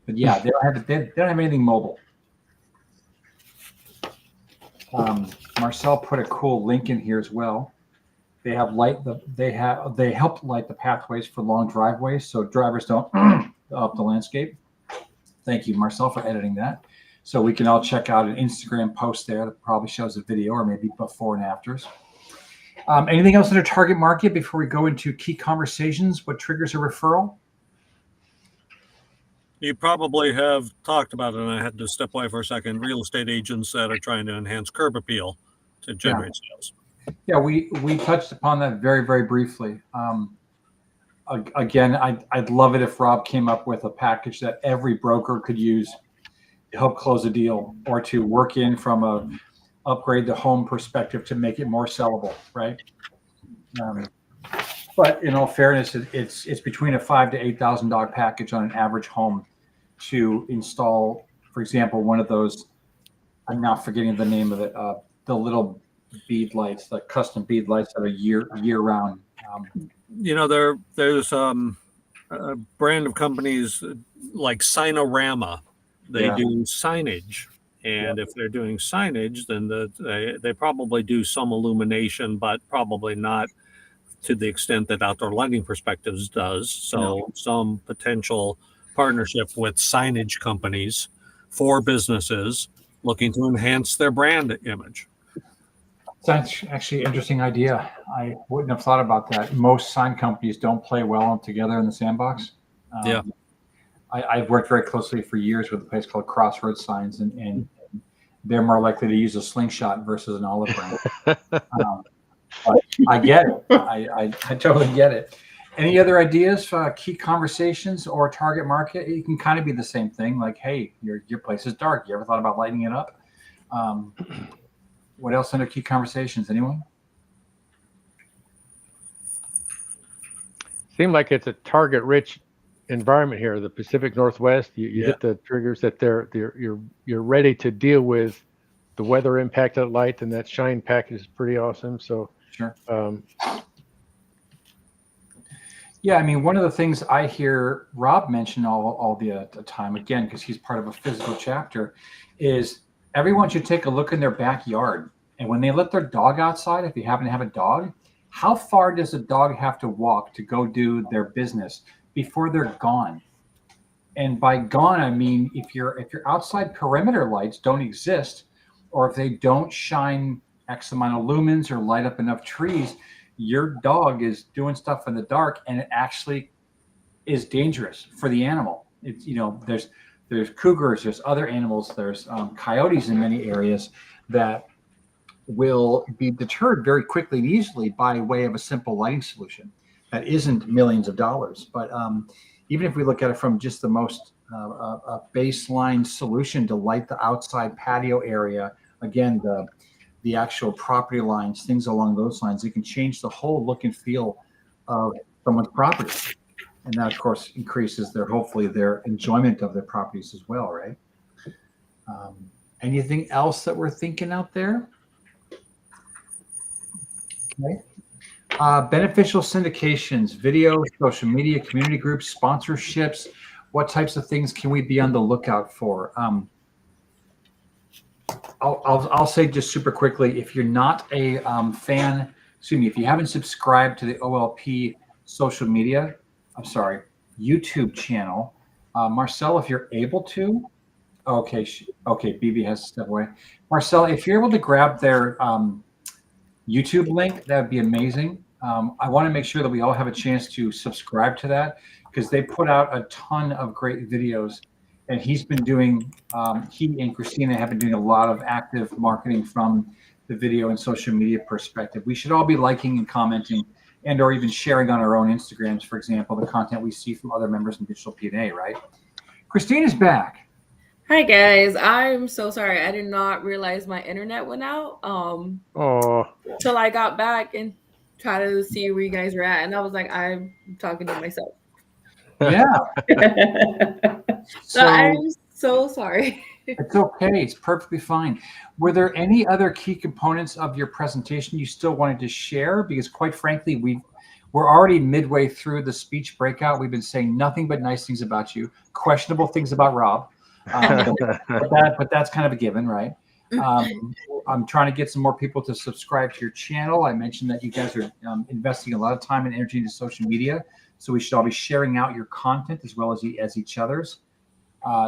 Speaker 1: But yeah, they don't have anything mobile. Marcel put a cool link in here as well. They have they help light the pathways for long driveways so drivers don't up the landscape. Thank you, Marcel, for editing that. So we can all check out an Instagram post there that probably shows a video or maybe before and afters. Anything else in our target market before we go into key conversations? What triggers a referral?
Speaker 4: You probably have talked about it, and I had to step away for a second. Real estate agents that are trying to enhance curb appeal to generate sales.
Speaker 1: Yeah, we touched upon that very, very briefly. Again, I'd love it if Rob came up with a package that every broker could use to help close a deal or to work in from a upgrade the home perspective to make it more sellable, right? But in all fairness, it's between a $5,000 to $8,000 package on an average home to install, for example, one of those. I'm now forgetting the name of it. The little bead lights, the custom bead lights that are year round.
Speaker 4: There's a brand of companies like Sinorama. They do signage. And if they're doing signage, then they probably do some illumination, but probably not to the extent that Outdoor Lighting Perspectives does. So some potential partnership with signage companies for businesses looking to enhance their brand image.
Speaker 1: That's actually an interesting idea. I wouldn't have thought about that. Most sign companies don't play well together in the sandbox. I've worked very closely for years with a place called Crossroads Signs, and they're more likely to use a slingshot versus an olive branch. But I get it. I totally get it. Any other ideas for key conversations or target market? It can kind of be the same thing. Like, hey, your place is dark. You ever thought about lighting it up? What else under key conversations? Anyone?
Speaker 2: Seems like it's a target-rich environment here. The Pacific Northwest. You hit the triggers that you're ready to deal with the weather impact of light, and that shine package is pretty awesome. So
Speaker 1: sure. Yeah, I mean, one of the things I hear Rob mention all the time, again, because he's part of a physical chapter, is everyone should take a look in their backyard. And when they let their dog outside, if you happen to have a dog, how far does a dog have to walk to go do their business before they're gone? And by gone, I mean, if your outside perimeter lights don't exist, or if they don't shine X amount of lumens or light up enough trees, your dog is doing stuff in the dark, and it actually is dangerous for the animal. It's, there's cougars, there's other animals, there's coyotes in many areas that will be deterred very quickly and easily by way of a simple lighting solution that isn't millions of dollars. But even if we look at it from just the most baseline solution to light the outside patio area, again, the actual property lines, things along those lines, it can change the whole look and feel of someone's property. And that, of course, increases hopefully their enjoyment of their properties as well, right? Anything else that we're thinking out there? Okay. Beneficial syndications, video, social media, community groups, sponsorships. What types of things can we be on the lookout for? I'll say just super quickly, if you're not a fan, if you haven't subscribed to the OLP social media, YouTube channel, Marcel, if you're able to, okay, BB has to step away. Marcel, if you're able to grab their YouTube link, that would be amazing. I want to make sure that we all have a chance to subscribe to that, because they put out a ton of great videos. And he's been doing, he and Christina have been doing a lot of active marketing from the video and social media perspective. We should all be liking and commenting and or even sharing on our own Instagrams, for example, the content we see from other members in Digital PNA, right? Christina's back.
Speaker 3: Hi, guys. I'm so sorry. I did not realize my internet went out till I got back and tried to see where you guys were at. And I was like, I'm talking to myself.
Speaker 1: Yeah.
Speaker 3: So I'm so sorry.
Speaker 1: It's okay. It's perfectly fine. Were there any other key components of your presentation you still wanted to share? Because quite frankly, we're already midway through the speech breakout. We've been saying nothing but nice things about you, questionable things about Rob. But that's kind of a given, right? I'm trying to get some more people to subscribe to your channel. I mentioned that you guys are investing a lot of time and energy into social media, so we should all be sharing out your content as well as each other's.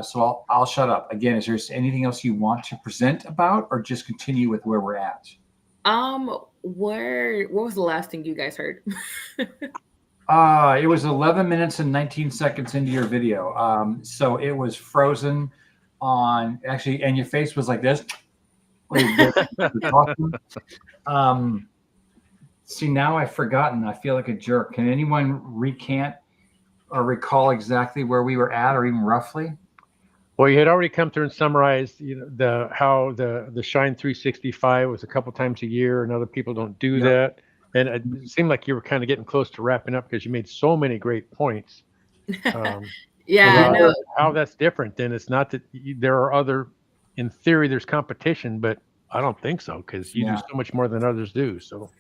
Speaker 1: So I'll shut up. Again, is there anything else you want to present about, or just continue with where we're at?
Speaker 3: What was the last thing you guys heard?
Speaker 1: It was 11 minutes and 19 seconds into your video. So it was frozen on actually, and your face was like this. See, now I've forgotten. I feel like a jerk. Can anyone recant or recall exactly where we were at, or even roughly?
Speaker 2: Well, you had already come through and summarized, how the Shine 365 was a couple times a year, and other people don't do that. And it seemed like you were kind of getting close to wrapping up because you made so many great points.
Speaker 3: Yeah,
Speaker 2: how that's different. Then it's not that there are other, in theory, there's competition, but I don't think so, because you do so much more than others do. So,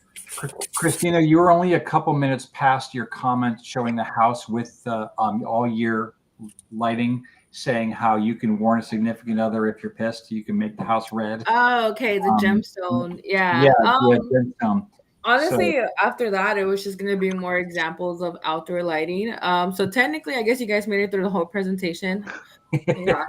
Speaker 1: Christina, you were only a couple minutes past your comment showing the house with all year lighting, saying how you can warn a significant other if you're pissed. You can make the house red.
Speaker 3: Oh, okay, the gemstone. Yeah.
Speaker 1: Gemstone.
Speaker 3: Honestly, after that, it was just going to be more examples of outdoor lighting. So technically, I guess you guys made it through the whole presentation. Yeah.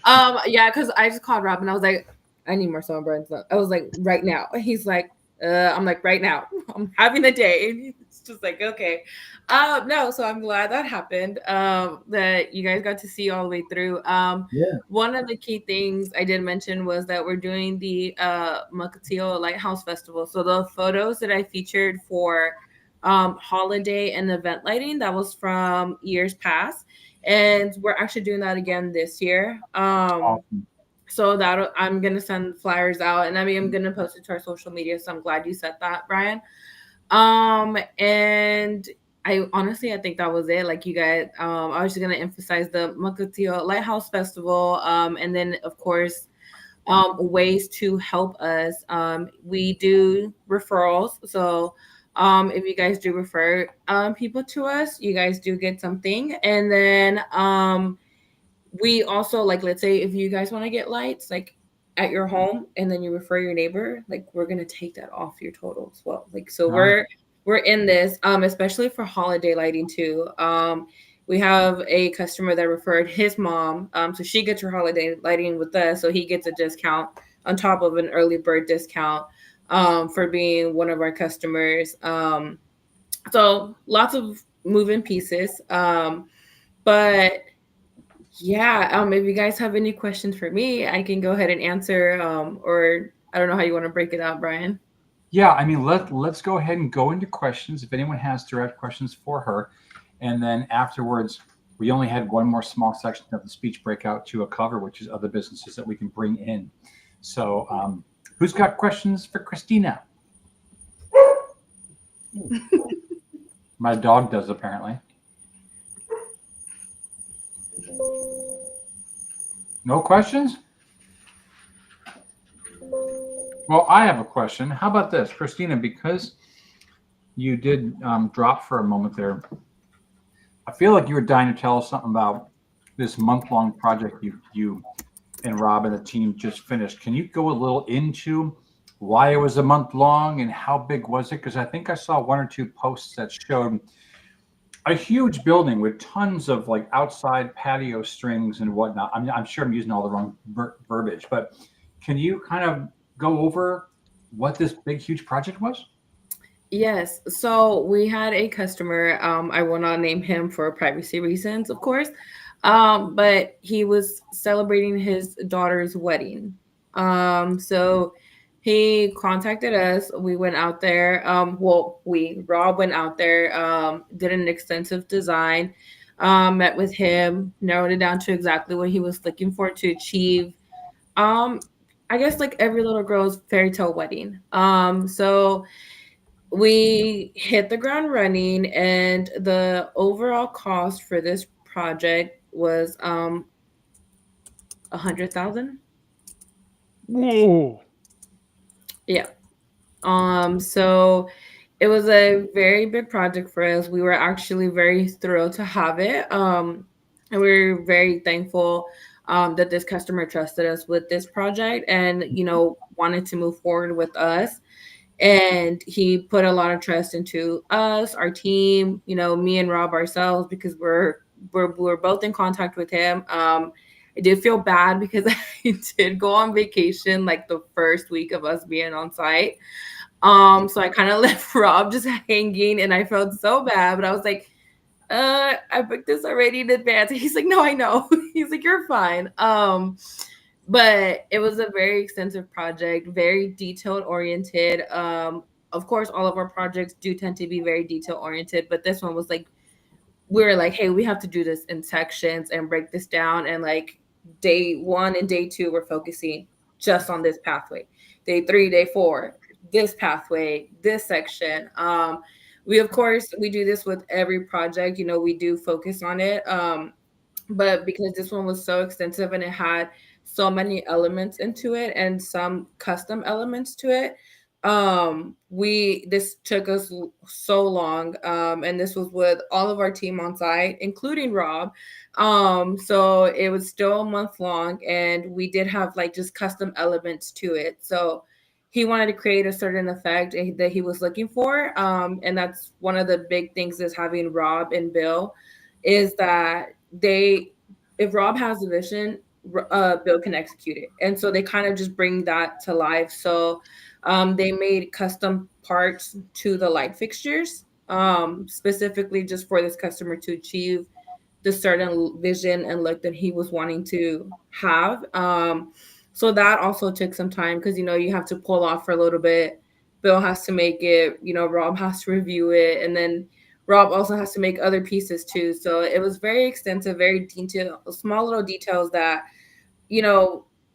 Speaker 3: Because I just called Rob and I was like, I need more sunburns. I was like, right now. He's like, I'm like, right now. I'm having a day. It's just like, okay. No, so I'm glad that happened. That you guys got to see all the way through. One of the key things I did mention was that we're doing the Mukilteo Lighthouse Festival. So the photos that I featured for holiday and event lighting, that was from years past. And we're actually doing that again this year.
Speaker 1: Awesome.
Speaker 3: So that I'm gonna send flyers out, and I'm gonna post it to our social media. So I'm glad you said that, Brian. And I think that was it. Like you guys, I was just gonna emphasize the Mukilteo Lighthouse Festival, and then of course, ways to help us. We do referrals, so if you guys do refer people to us, you guys do get something, and then we also, like, let's say if you guys want to get lights like at your home and then you refer your neighbor, like we're gonna take that off your total as well. Like, so we're in this, especially for holiday lighting too. We have a customer that referred his mom, so she gets her holiday lighting with us, so he gets a discount on top of an early bird discount for being one of our customers. So lots of moving pieces, but yeah, if you guys have any questions for me, I can go ahead and answer, or I don't know how you want to break it out, Brian.
Speaker 1: Yeah, I mean, let's go ahead and go into questions if anyone has direct questions for her. And then afterwards, we only had one more small section of the speech breakout to cover, which is other businesses that we can bring in. So who's got questions for Christina? My dog does, apparently. No questions? Well, I have a question. How about this, Christina? Because you did drop for a moment there, I feel like you were dying to tell us something about this month-long project you and Rob and the team just finished. Can you go a little into why it was a month long and how big was it? Because I think I saw one or two posts that showed a huge building with tons of like outside patio strings and whatnot. I'm sure I'm using all the wrong verbiage, but can you kind of go over what this big, huge project was?
Speaker 3: Yes. So we had a customer. I will not name him for privacy reasons, of course, but he was celebrating his daughter's wedding. So he contacted us. We went out there. Rob went out there, did an extensive design, met with him, narrowed it down to exactly what he was looking for to achieve. I guess like every little girl's fairy tale wedding. So we hit the ground running, and the overall cost for this project was $100,000.
Speaker 2: whoa.
Speaker 3: Yeah. So it was a very big project for us. We were actually very thrilled to have it. And we were very thankful that this customer trusted us with this project and, wanted to move forward with us. And he put a lot of trust into us, our team, me and Rob ourselves, because we're both in contact with him. I did feel bad because I did go on vacation like the first week of us being on site. So I kind of left Rob just hanging, and I felt so bad, but I was like, I booked this already in advance. And he's like, no, I know. He's like, you're fine. But it was a very extensive project, very detailed oriented. Of course, all of our projects do tend to be very detail oriented, but this one was like, we were like, hey, we have to do this in sections and break this down. And like day 1 and day 2, we're focusing just on this pathway. Day 3, day 4, this pathway, this section. Of course, we do this with every project, we do focus on it. But because this one was so extensive and it had so many elements into it and some custom elements to it, this took us so long, and this was with all of our team on site, including Rob. So it was still a month long, and we did have like just custom elements to it. So he wanted to create a certain effect that he was looking for, and that's one of the big things is having Rob and Bill, is that if Rob has a vision, Bill can execute it, and so they kind of just bring that to life. So they made custom parts to the light fixtures, specifically just for this customer to achieve the certain vision and look that he was wanting to have. So that also took some time because, you have to pull off for a little bit. Bill has to make it, Rob has to review it. And then Rob also has to make other pieces too. So it was very extensive, very detailed, small little details that,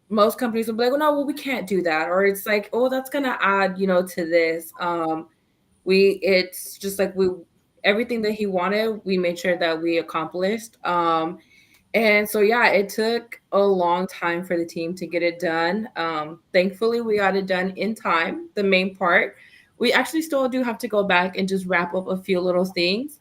Speaker 3: most companies will be like, well, we can't do that. Or it's like, oh, that's going to add, to this. It's just like everything that he wanted, we made sure that we accomplished. And so, yeah, it took a long time for the team to get it done. Thankfully, we got it done in time, the main part. We actually still do have to go back and just wrap up a few little things.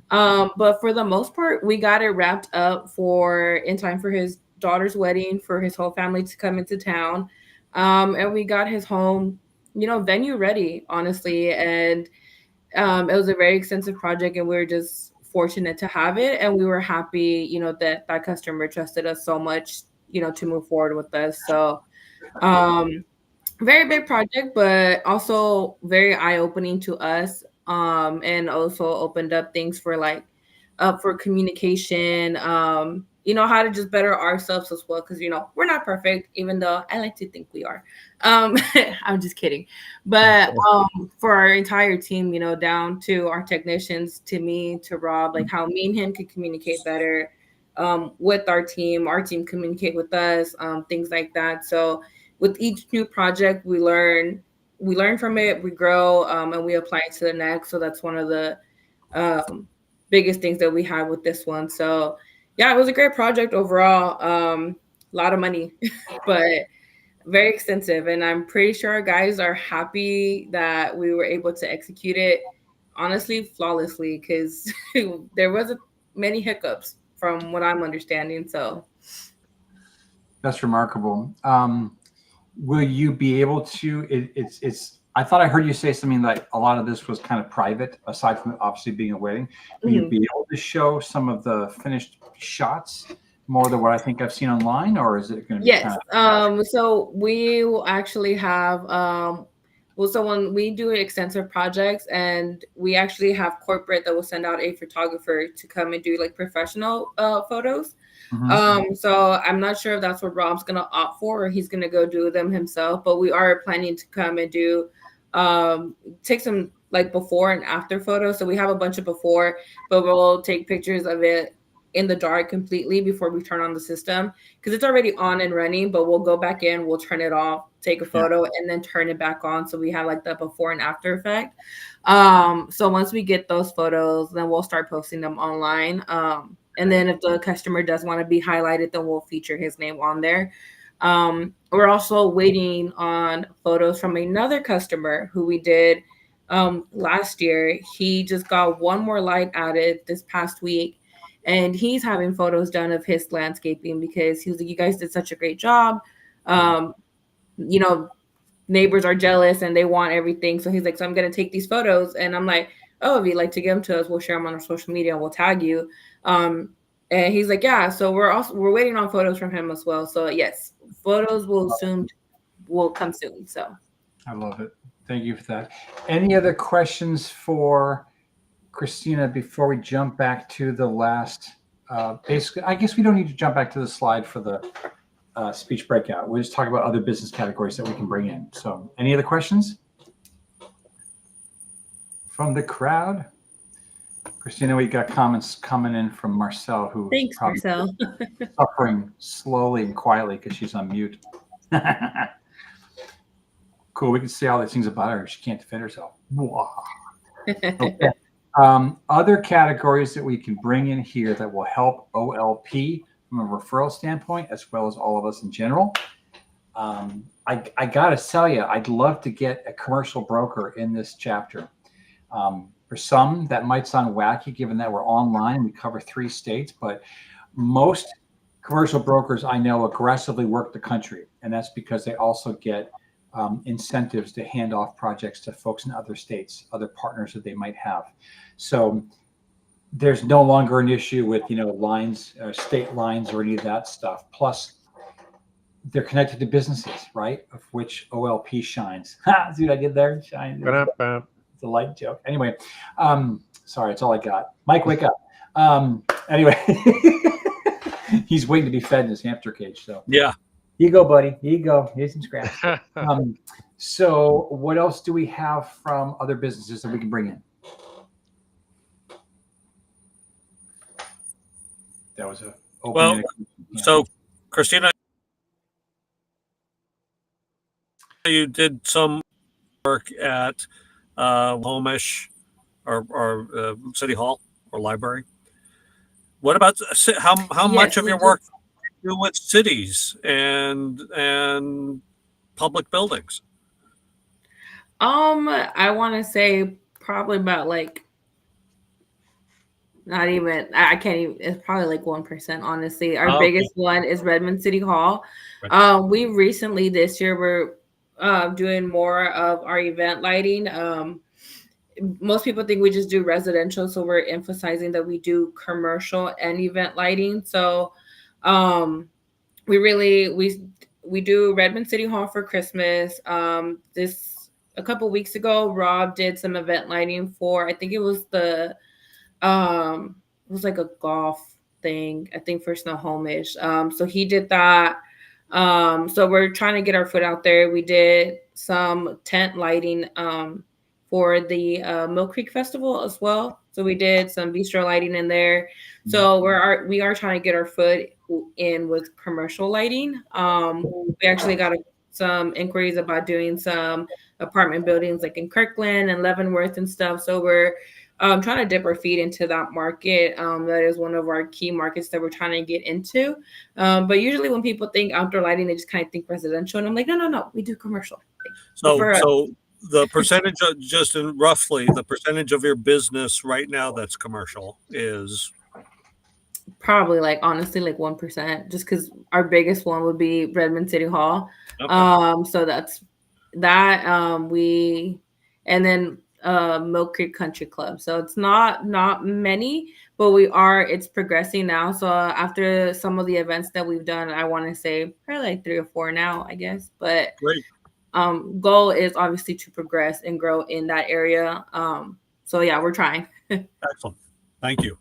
Speaker 3: But for the most part, we got it wrapped up in time for his daughter's wedding, for his whole family to come into town. And we got his home, venue ready, honestly. And it was a very extensive project, and we were just fortunate to have it. And we were happy, that customer trusted us so much, to move forward with us. So very big project, but also very eye-opening to us. And also opened up things for for communication, how to just better ourselves as well. Cause we're not perfect, even though I like to think we are. I'm just kidding. But for our entire team, down to our technicians, to me, to Rob, like how me and him could communicate better with our team communicate with us, things like that. So with each new project, we learn from it, we grow, and we apply it to the next. So that's one of the biggest things that we have with this one. So yeah, it was a great project overall. A lot of money, but very extensive. And I'm pretty sure our guys are happy that we were able to execute it, honestly, flawlessly, because there wasn't many hiccups from what I'm understanding. So
Speaker 1: that's remarkable. Will you be able to, I thought I heard you say something like a lot of this was kind of private, aside from obviously being a wedding. Will you be able to show some of the finished shots more than what I think I've seen online, or is it going to be?
Speaker 3: Yes. So we will actually have, so when we do extensive projects, and we actually have corporate that will send out a photographer to come and do like professional photos. So I'm not sure if that's what Rob's gonna opt for, or he's gonna go do them himself. But we are planning to come and do take some like before and after photos. So we have a bunch of before, but we'll take pictures of it in the dark completely before we turn on the system, because it's already on and running. But we'll go back in, we'll turn it off, take a photo, and then turn it back on. So we have like the before and after effect. So once we get those photos, then we'll start posting them online. And then if the customer does want to be highlighted, then we'll feature his name on there. We're also waiting on photos from another customer who we did last year. He just got one more light added this past week. and he's having photos done of his landscaping because he was like, you guys did such a great job. You know, neighbors are jealous and they want everything. So he's like, so I'm going to take these photos. And I'm like, oh, if you'd like to give them to us, we'll share them on our social media and we'll tag you. And he's like, yeah. So we're waiting on photos from him as well. So yes, photos will come soon. So
Speaker 1: I love it. Thank you for that. Any other questions for Christina before we jump back to the last? Basically, I guess we don't need to jump back to the slide for the speech breakout. We'll just talk about other business categories that we can bring in. So any other questions from the crowd? Christina, we got comments coming in from Marcel, who
Speaker 3: thanks, Marcel.
Speaker 1: suffering slowly and quietly because she's on mute. Cool. We can say all these things about her. She can't defend herself. Okay. Other categories that we can bring in here that will help OLP from a referral standpoint, as well as all of us in general. I got to tell you, I'd love to get a commercial broker in this chapter. For some, that might sound wacky, given that we're online. We cover 3 states, but most commercial brokers I know aggressively work the country, and that's because they also get incentives to hand off projects to folks in other states, other partners that they might have. So there's no longer an issue with, lines, state lines or any of that stuff. Plus, they're connected to businesses, right? Of which OLP shines. Ha! See what I did there? Shine. It's a light joke. Anyway, sorry, that's all I got. Mike, wake up. Anyway, he's waiting to be fed in his hamster cage. So
Speaker 4: Yeah.
Speaker 1: Here you go, buddy. Here you go. Here's some scraps. So what else do we have from other businesses that we can bring in? That was a open.
Speaker 4: Yeah. So Christina, you did some work at Homish or City Hall or library. What about how much of your work do with cities and public buildings?
Speaker 3: I want to say probably about not even, I can't even, it's probably like 1%, honestly. Our biggest one is Redmond City Hall. We recently this year were doing more of our event lighting. Most people think we just do residential, so we're emphasizing that we do commercial and event lighting. So we do Redmond City Hall for Christmas. A couple weeks ago, Rob did some event lighting for, I think it was it was like a golf thing, I think for Snohomish. So he did that. So we're trying to get our foot out there. We did some tent lighting for the Mill Creek Festival as well. So we did some bistro lighting in there. So we are trying to get our foot in with commercial lighting. We actually got some inquiries about doing some apartment buildings like in Kirkland and Leavenworth and stuff. So we're trying to dip our feet into that market. That is one of our key markets that we're trying to get into. But usually when people think outdoor lighting, they just kind of think residential. And I'm like, no, we do commercial.
Speaker 4: So the percentage, roughly the percentage of your business right now that's commercial is
Speaker 3: probably honestly 1%, just because our biggest one would be Redmond City Hall.
Speaker 4: Okay.
Speaker 3: So that's that. And then Mill Creek Country Club. So it's not many, but it's progressing now. So after some of the events that we've done, I want to say probably 3 or 4 now, I guess. But
Speaker 4: great.
Speaker 3: Goal is obviously to progress and grow in that area. So yeah, we're trying.
Speaker 4: Excellent. Thank you.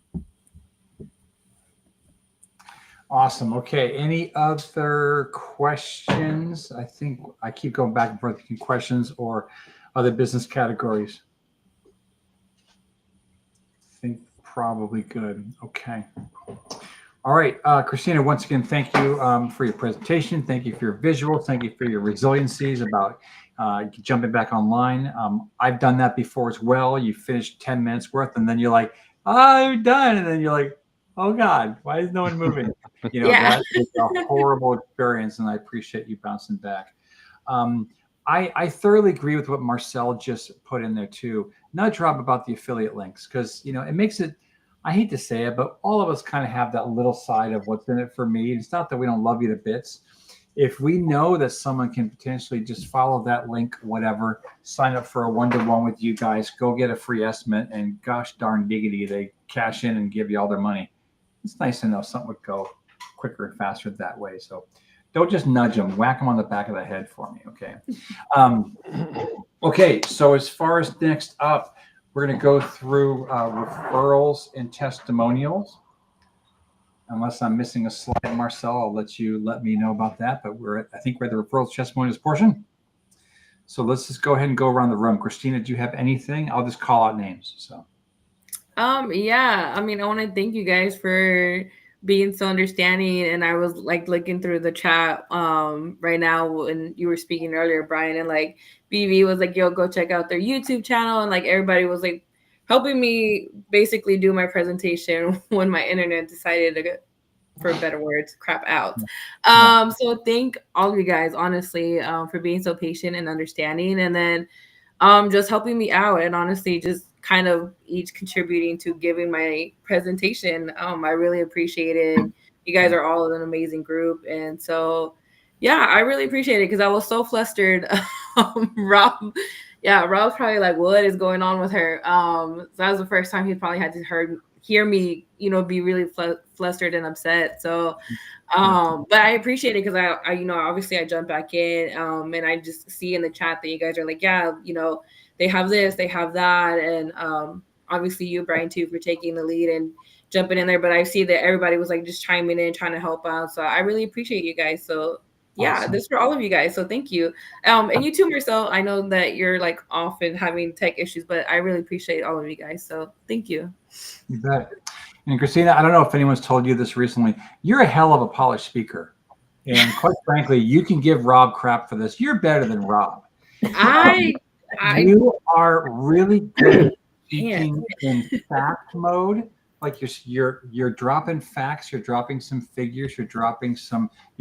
Speaker 1: Awesome. Okay. Any other questions? I think I keep going back and forth between questions or other business categories. I think probably good. Okay. All right. Christina, once again, thank you for your presentation. Thank you for your visuals. Thank you for your resiliencies about jumping back online. I've done that before as well. You finish 10 minutes worth and then you're like, I'm done. And then you're like, oh God, why is no one moving? That is a horrible experience, and I appreciate you bouncing back. I thoroughly agree with what Marcel just put in there too. Not drop about the affiliate links, because it makes it I hate to say it, but all of us kind of have that little side of what's in it for me. It's not that we don't love you to bits. If we know that someone can potentially just follow that link, whatever, sign up for a one-to-one with you guys, go get a free estimate, and gosh darn diggity, they cash in and give you all their money. It's nice to know something would go quicker and faster that way. So don't just nudge them, whack them on the back of the head for me. Okay. Okay. So as far as next up, we're going to go through referrals and testimonials. Unless I'm missing a slide, Marcel, I'll let me know about that. But I think we're at the referrals testimonials portion. So let's just go ahead and go around the room. Christina, do you have anything? I'll just call out names. So.
Speaker 3: Yeah. I mean, I want to thank you guys for being so understanding. And I was like looking through the chat right now when you were speaking earlier, Brian, and like BV was like, yo, go check out their YouTube channel. And like everybody was like helping me basically do my presentation when my internet decided to, for better words, crap out. So thank all of you guys, honestly, for being so patient and understanding, and then just helping me out, and honestly just kind of each contributing to giving my presentation. I really appreciate it. You guys are all an amazing group, and so yeah, I really appreciate it because I was so flustered. Rob's probably like, what is going on with her? So that was the first time he probably had to hear me, be really flustered and upset. So, but I appreciate it because I obviously I jump back in, and I just see in the chat that you guys are like, yeah, they have this, they have that, and obviously you, Brian, too, for taking the lead and jumping in there. But I see that everybody was like just chiming in, trying to help out. So I really appreciate you guys. So yeah, awesome. This is for all of you guys. So thank you. And you too, Marcel. I know that you're like often having tech issues, but I really appreciate all of you guys. So thank you.
Speaker 1: You bet. And Christina, I don't know if anyone's told you this recently. You're a hell of a polished speaker. And quite frankly, you can give Rob crap for this. You're better than Rob. You are really good at speaking in fact mode. Like you're dropping facts, you're dropping some figures, you're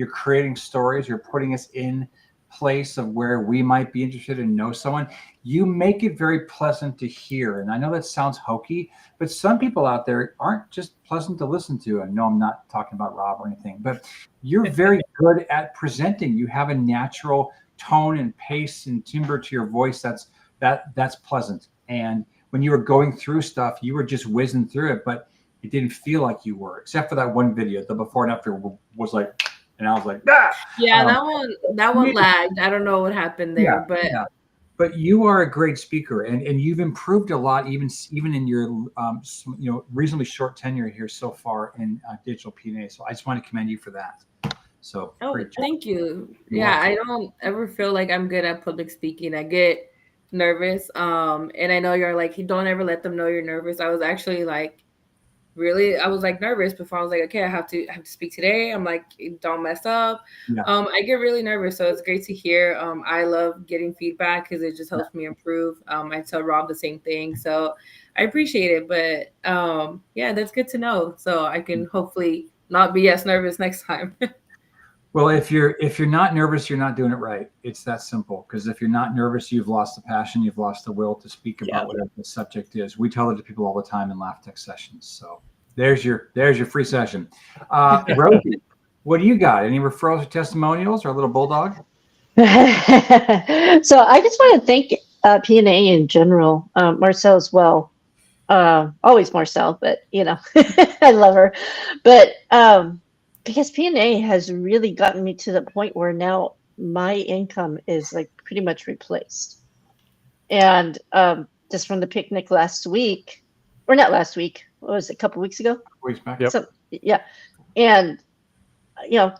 Speaker 1: creating stories, you're putting us in place of where we might be interested in know someone. You make it very pleasant to hear. And I know that sounds hokey, but some people out there aren't just pleasant to listen to. And no, I'm not talking about Rob or anything, but you're very good at presenting. You have a natural tone and pace and timbre to your voice that's pleasant. And when you were going through stuff, you were just whizzing through it, but it didn't feel like you were, except for that one video. The before and after was like, and I was like, ah!
Speaker 3: Yeah, that one lagged. I don't know what happened there,
Speaker 1: but you are a great speaker, and you've improved a lot, even in your reasonably short tenure here so far in digital PNA. So I just want to commend you for that. So
Speaker 3: thank you. Yeah, I don't ever feel like I'm good at public speaking. I get nervous, and I know you're like, don't ever let them know you're nervous. I was actually like, I was like nervous before. I was like, okay, I have to speak today. I'm like, don't mess up. Yeah. I get really nervous, so it's great to hear. I love getting feedback because it just helps me improve. I tell Rob the same thing, so I appreciate it. But yeah, that's good to know, so I can hopefully not be as nervous next time.
Speaker 1: Well, if you're not nervous, you're not doing it right. It's that simple. Because if you're not nervous, you've lost the passion, you've lost the will to speak about whatever the subject is. We tell it to people all the time in Laugh Tech sessions. So there's your free session. Rosie, what do you got? Any referrals or testimonials or a little bulldog?
Speaker 7: So I just want to thank PNA in general, Marcel as well. Always Marcel, but I love her. But because PNA has really gotten me to the point where now my income is like pretty much replaced. And just from the picnic last week, or not last week, what was it, a couple weeks ago?
Speaker 1: Weeks back.
Speaker 7: Yep. So, yeah. And,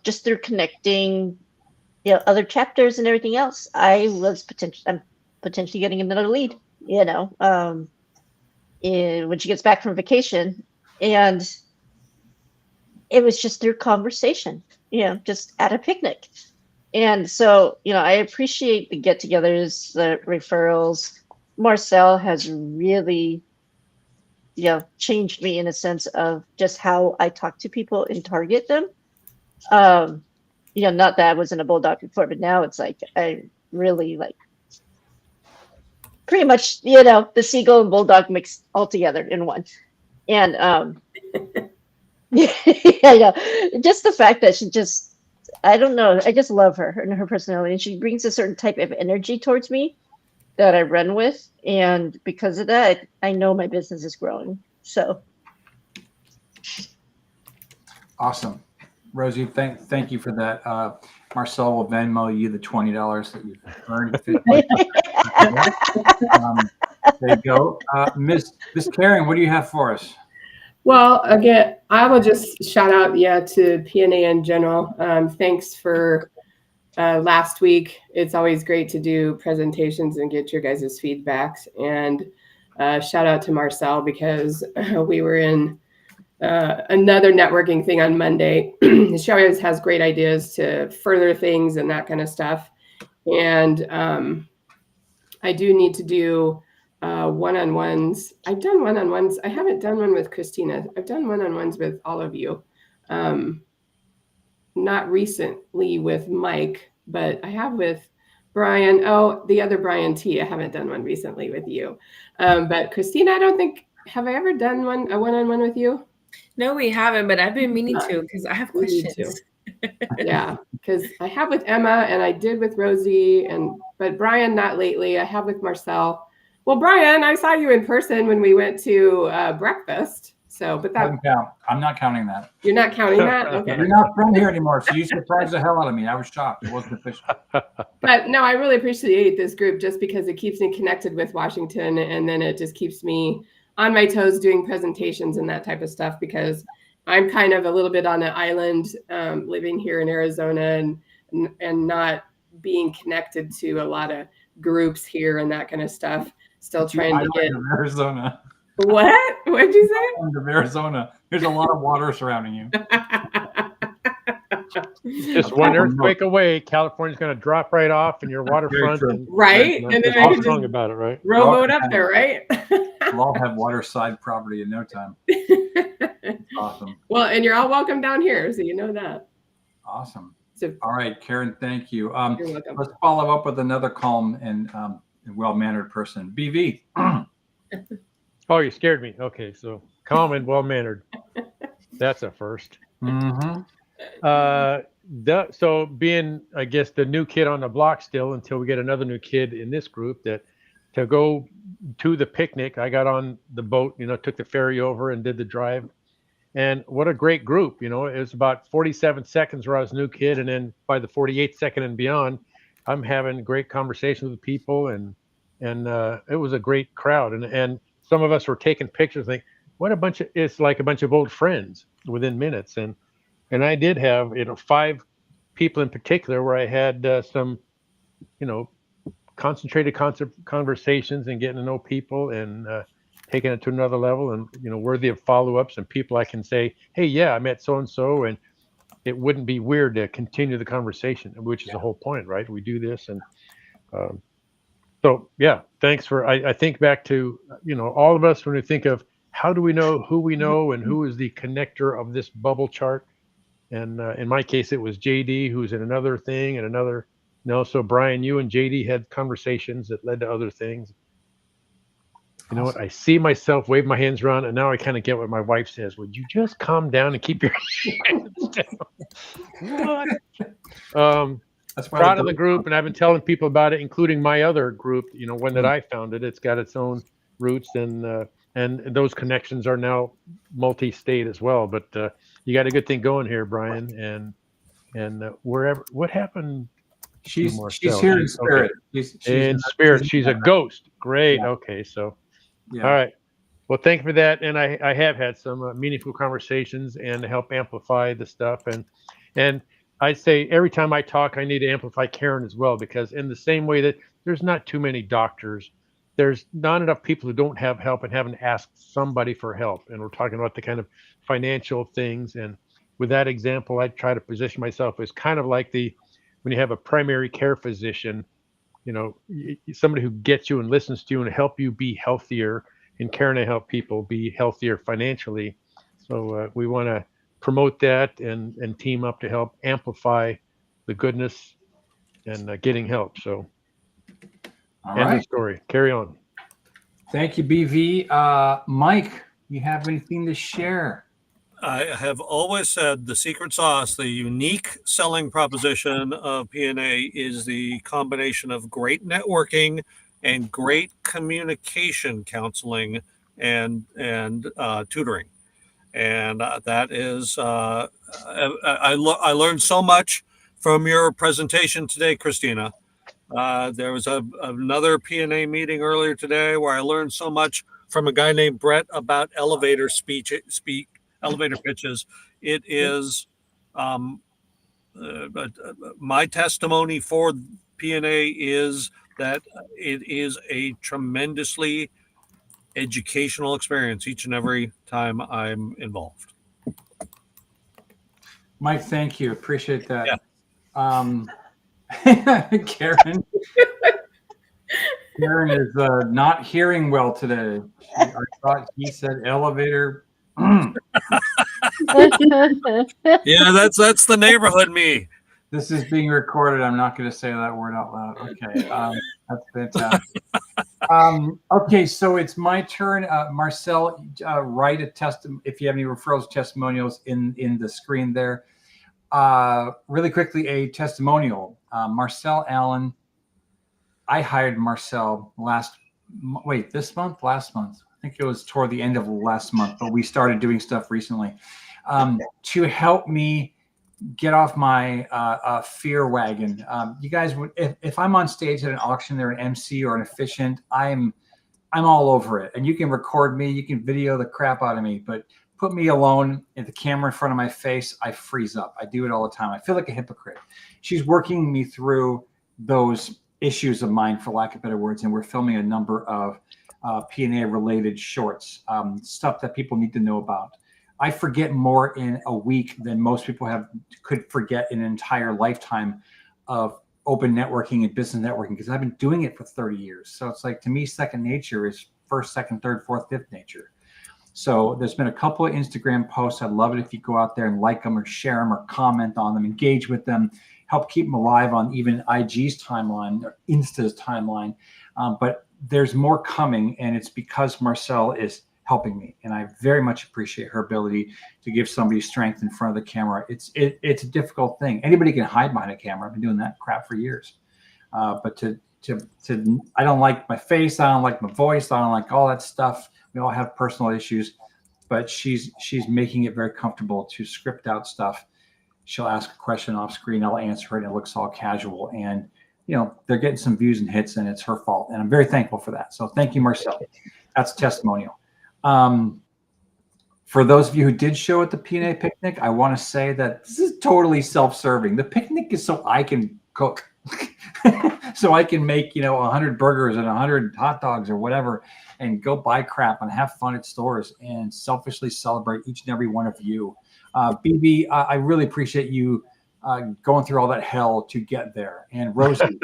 Speaker 7: just through connecting, other chapters and everything else, I'm potentially getting another lead, when she gets back from vacation. And it was just through conversation, just at a picnic. And so, I appreciate the get-togethers, the referrals. Marcel has really, changed me in a sense of just how I talk to people and target them. Not that I wasn't a bulldog before, but now it's like, I really like pretty much, the seagull and bulldog mixed all together in one. And yeah, I know. Just the fact that she just, I don't know, I just love her and her personality. And she brings a certain type of energy towards me that I run with. And because of that, I know my business is growing. So
Speaker 1: Awesome. Rosie, thank you for that. Marcel will Venmo you the $20 that you've earned. There you go. Miss Karen, what do you have for us?
Speaker 5: Well, again, I will just shout out, to PNA in general. Thanks for last week. It's always great to do presentations and get your guys' feedbacks. And shout out to Marcel because we were in another networking thing on Monday. She always has great ideas to further things and that kind of stuff. And I do need to do one-on-ones. I've done one-on-ones. I haven't done one with Christina. I've done one-on-ones with all of you. Not recently with Mike, but I have with Brian. Oh, the other Brian T. I haven't done one recently with you. But Christina, I don't think, have I ever done a one-on-one with you?
Speaker 3: No, we haven't, but I've been meaning to because I have
Speaker 5: We need
Speaker 3: questions.
Speaker 5: Yeah, because I have with Emma and I did with Rosie, but Brian not lately. I have with Marcel. Well, Brian, I saw you in person when we went to breakfast. So, but that
Speaker 1: Doesn't count. I'm not counting that.
Speaker 5: you're not counting that? Okay.
Speaker 1: You're not from here anymore, so you surprised the hell out of me. I was shocked. It wasn't official.
Speaker 5: But no, I really appreciate this group just because it keeps me connected with Washington, and then it just keeps me on my toes doing presentations and that type of stuff because I'm kind of a little bit on an island living here in Arizona and not being connected to a lot of groups here and that kind of stuff. Still trying to get
Speaker 1: Arizona.
Speaker 5: What? What'd you say?
Speaker 1: Of Arizona. There's a lot of water surrounding you.
Speaker 2: Just one earthquake away, California's going to drop right off, and your waterfront.
Speaker 5: Right,
Speaker 2: and then I can just about it, right?
Speaker 5: Rowboat up there, right?
Speaker 1: We'll all have waterside property in no time. Awesome.
Speaker 5: Well, and you're all welcome down here, so you know that.
Speaker 1: Awesome.
Speaker 5: So,
Speaker 1: all right, Karen, thank you.
Speaker 5: You're welcome.
Speaker 1: Let's follow up with another calm and well-mannered person. BV.
Speaker 2: Oh, you scared me. Okay, so calm and well-mannered. That's a first.
Speaker 1: Mm-hmm.
Speaker 2: So being, I guess, the new kid on the block still until we get another new kid in this group to go to the picnic. I got on the boat, took the ferry over and did the drive. And what a great group, it was about 47 seconds where I was a new kid. And then by the 48th second and beyond, I'm having great conversations with people and it was a great crowd. And some of us were taking pictures, think, it's like a bunch of old friends within minutes. And I did have, 5 people in particular where I had some, concentrated conversations and getting to know people and taking it to another level and, worthy of follow-ups and people I can say, hey, yeah, I met so-and-so, and it wouldn't be weird to continue the conversation, which is the whole point, right? We do this. And so, yeah, thanks for, I think back to, all of us when we think of how do we know who we know and who is the connector of this bubble chart. And in my case, it was JD, who's in another thing and another. So Brian, you and JD had conversations that led to other things. You know what? I see myself wave my hands around, and now I kind of get what my wife says. Would you just calm down and keep your hands down? What? That's proud of the group, and I've been telling people about it, including my other group. One that I founded. It's got its own roots, and those connections are now multi-state as well. But you got a good thing going here, Brian, and wherever. What happened?
Speaker 1: She's here in spirit.
Speaker 2: Okay. She's in spirit. She's a ghost. Great. Yeah. Okay. So, yeah. All right. Well, thank you for that. And I have had some meaningful conversations and help amplify the stuff. And I'd say every time I talk, I need to amplify Karen as well, because in the same way that there's not too many doctors, there's not enough people who don't have help and haven't asked somebody for help. And we're talking about the kind of financial things. And with that example, I try to position myself as kind of like when you have a primary care physician, somebody who gets you and listens to you and help you be healthier. And Karen, I help people be healthier financially. So we want to promote that and team up to help amplify the goodness and getting help. So end of story. Carry on.
Speaker 1: Thank you, BV. Mike, you have anything to share?
Speaker 4: I have always said the secret sauce, the unique selling proposition of PNA is the combination of great networking and great communication counseling and tutoring. And that is, I learned so much from your presentation today, Christina. There was another PNA meeting earlier today where I learned so much from a guy named Brett about elevator pitches. It is my testimony for PNA is that it is a tremendously educational experience each and every time I'm involved.
Speaker 1: Mike, thank you. Appreciate that.
Speaker 4: Yeah.
Speaker 1: Karen. Karen is not hearing well today. I thought he said elevator.
Speaker 4: Yeah, that's the neighborhood me.
Speaker 1: This is being recorded. I'm not going to say that word out loud. Okay, that's fantastic. Okay, so it's my turn. Marcel, write a testimony if you have any referrals, testimonials in the screen there. Really quickly, a testimonial. Marcel Allen. I hired Marcel last month? I think it was toward the end of last month, but we started doing stuff recently to help me get off my fear wagon. You guys, if I'm on stage at an auction, they're an MC or an efficient, I'm all over it. And you can record me, you can video the crap out of me, but put me alone at the camera in front of my face, I freeze up. I do it all the time. I feel like a hypocrite. She's working me through those issues of mine, for lack of better words, and we're filming a number of PNA related shorts, stuff that people need to know about. I forget more in a week than most people could forget in an entire lifetime of open networking and business networking, because I've been doing it for 30 years. So it's like, to me, second nature is first, second, third, fourth, fifth nature. So there's been a couple of Instagram posts. I'd love it if you go out there and like them or share them or comment on them, engage with them, help keep them alive on even IG's timeline or Insta's timeline. But there's more coming, and it's because Marcel is helping me, and I very much appreciate her ability to give somebody strength in front of the camera. It's a difficult thing. Anybody can hide behind a camera. I've been doing that crap for years. But to I don't like my face. I don't like my voice. I don't like all that stuff. We all have personal issues, but she's making it very comfortable to script out stuff. She'll ask a question off screen. I'll answer it. And it looks all casual, and they're getting some views and hits, and it's her fault. And I'm very thankful for that. So thank you, Marcel. That's a testimonial. For those of you who did show at the PNA picnic, I want to say that this is totally self-serving. The picnic is so I can cook, so I can make 100 burgers and 100 hot dogs or whatever, and go buy crap and have fun at stores and selfishly celebrate each and every one of you. BB, I really appreciate you going through all that hell to get there. And Rosie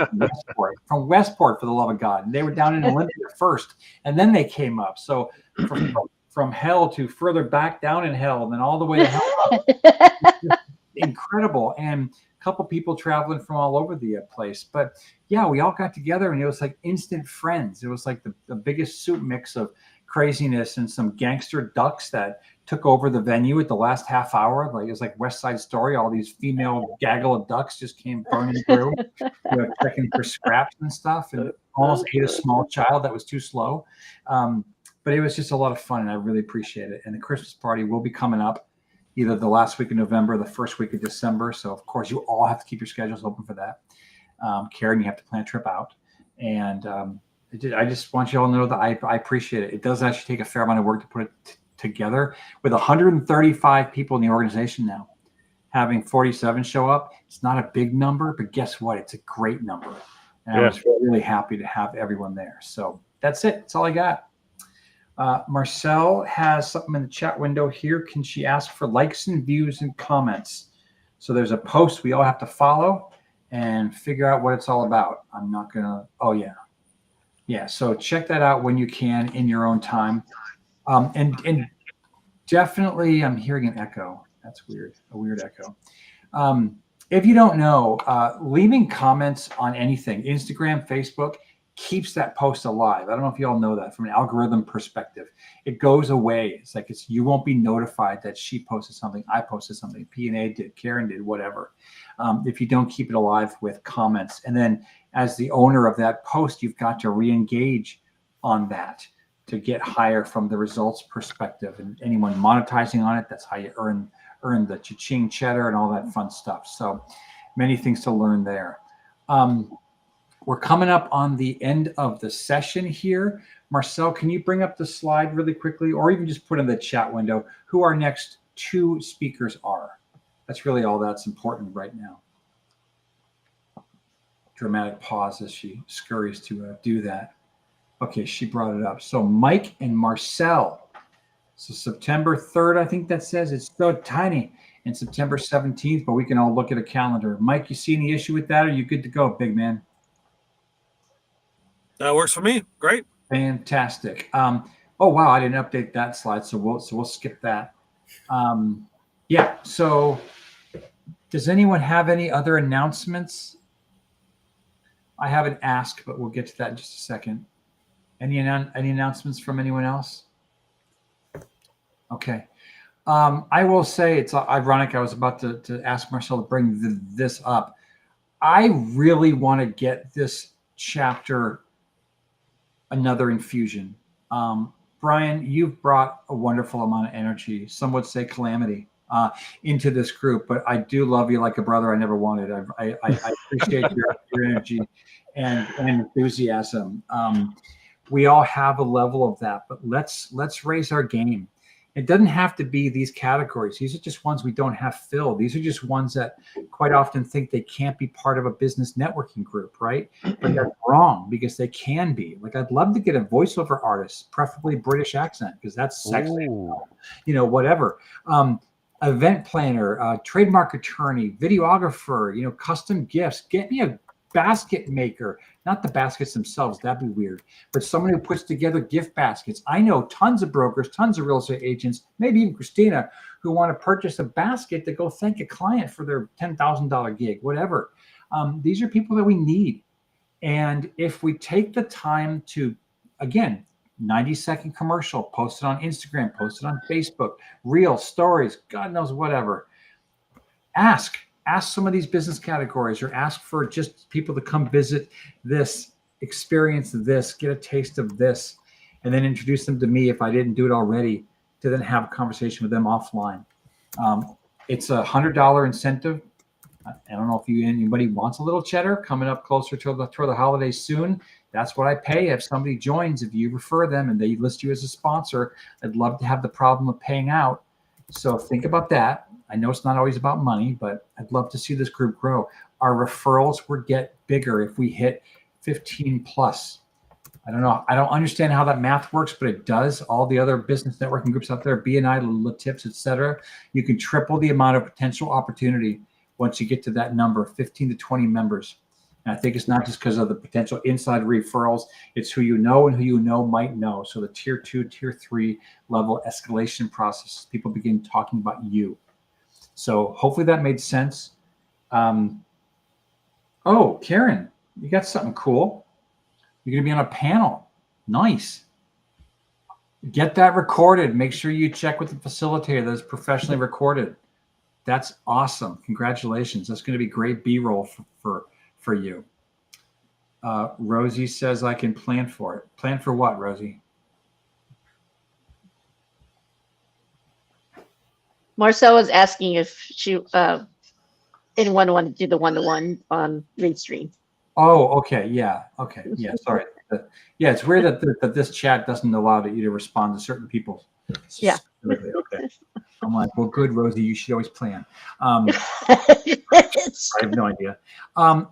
Speaker 1: from Westport, for the love of God. And they were down in Olympia first, and then they came up. So from hell to further back down in hell, and then all the way to hell up. Incredible. And a couple people traveling from all over the place. But yeah, we all got together, and it was like instant friends. It was like the biggest soup mix of craziness and some gangster ducks that took over the venue at the last half hour. Like, it was like West Side Story. All these female gaggle of ducks just came burning through, checking for scraps and stuff, and almost ate a small child that was too slow. But it was just a lot of fun, and I really appreciate it. And the Christmas party will be coming up either the last week of November or the first week of December. So, of course, you all have to keep your schedules open for that. Karen, you have to plan a trip out. And I just want you all to know that I appreciate it. It does actually take a fair amount of work to put it together. With 135 people in the organization now, having 47 show up, it's not a big number, but guess what? It's a great number. And I was really happy to have everyone there. So that's it. That's all I got. Marcel has something in the chat window here. Can she ask for likes and views and comments? So there's a post we all have to follow and figure out what it's all about. I'm not going to, oh yeah. Yeah, so check that out when you can in your own time. And definitely, I'm hearing an echo. That's weird, a weird echo. If you don't know, leaving comments on anything, Instagram, Facebook, keeps that post alive. I don't know if you all know that from an algorithm perspective. It goes away. It's like you won't be notified that she posted something, I posted something, PNA did, Karen did, whatever. If you don't keep it alive with comments. And then as the owner of that post, you've got to re-engage on that to get higher from the results perspective. And anyone monetizing on it, that's how you earn the cha-ching cheddar and all that fun stuff. So many things to learn there. We're coming up on the end of the session here. Marcel, can you bring up the slide really quickly, or even just put in the chat window who our next 2 speakers are? That's really all that's important right now. Dramatic pause as she scurries to do that. Okay, she brought it up. So Mike and Marcel. So September 3rd, I think that says. It's so tiny. And September 17th, but we can all look at a calendar. Mike, you see any issue with that? Or are you good to go, big man?
Speaker 4: That works for me. Great.
Speaker 1: Fantastic. Oh wow, I didn't update that slide, so we'll skip that. Yeah. So, does anyone have any other announcements? I haven't asked, but we'll get to that in just a second. Any announcements from anyone else? Okay. I will say it's ironic. I was about to ask Marcel to bring this up. I really want to get this chapter another infusion. Brian, you've brought a wonderful amount of energy, some would say calamity, into this group, but I do love you like a brother I never wanted. I appreciate your energy and enthusiasm. We all have a level of that, but let's raise our game. It doesn't have to be these categories. These are just ones we don't have filled. These are just ones that quite often think they can't be part of a business networking group, right? But that's wrong, because they can be. Like, I'd love to get a voiceover artist, preferably British accent, because that's sexy. You know, whatever. Event planner, trademark attorney, videographer, custom gifts. Get me a basket maker, not the baskets themselves, that'd be weird, but someone who puts together gift baskets. I know tons of brokers, tons of real estate agents, maybe even Christina, who want to purchase a basket to go thank a client for their $10,000 gig, whatever. These are people that we need. And if we take the time to, again, 90-second commercial, post it on Instagram, post it on Facebook, reel stories, God knows whatever. Ask some of these business categories, or ask for just people to come visit this, experience this, get a taste of this, and then introduce them to me if I didn't do it already, to then have a conversation with them offline. It's a $100 incentive. I don't know if anybody wants a little cheddar coming up closer to the holidays soon. That's what I pay if somebody joins. If you refer them and they list you as a sponsor, I'd love to have the problem of paying out. So think about that. I know it's not always about money, but I'd love to see this group grow. Our referrals will get bigger if we hit 15 plus. I don't know. I don't understand how that math works, but it does. All the other business networking groups out there, BNI, Tips, etc., you can triple the amount of potential opportunity once you get to that number, 15 to 20 members. And I think it's not just because of the potential inside referrals. It's who you know and who you know might know. So the tier 2, tier 3 level escalation process, people begin talking about you. So hopefully that made sense. Oh, Karen, you got something cool. You're going to be on a panel. Nice. Get that recorded. Make sure you check with the facilitator that is professionally recorded. That's awesome. Congratulations. That's going to be great B-roll for you. Rosie says I can plan for it. Plan for what, Rosie?
Speaker 7: Marcel was asking if anyone wanted to do the one-to-one on Restream.
Speaker 1: Oh, okay. Yeah. Okay. Yeah. Sorry. Yeah. It's weird that this chat doesn't allow you to respond to certain people.
Speaker 7: Yeah.
Speaker 1: Okay. I'm like, well, good, Rosie. You should always plan. I have no idea.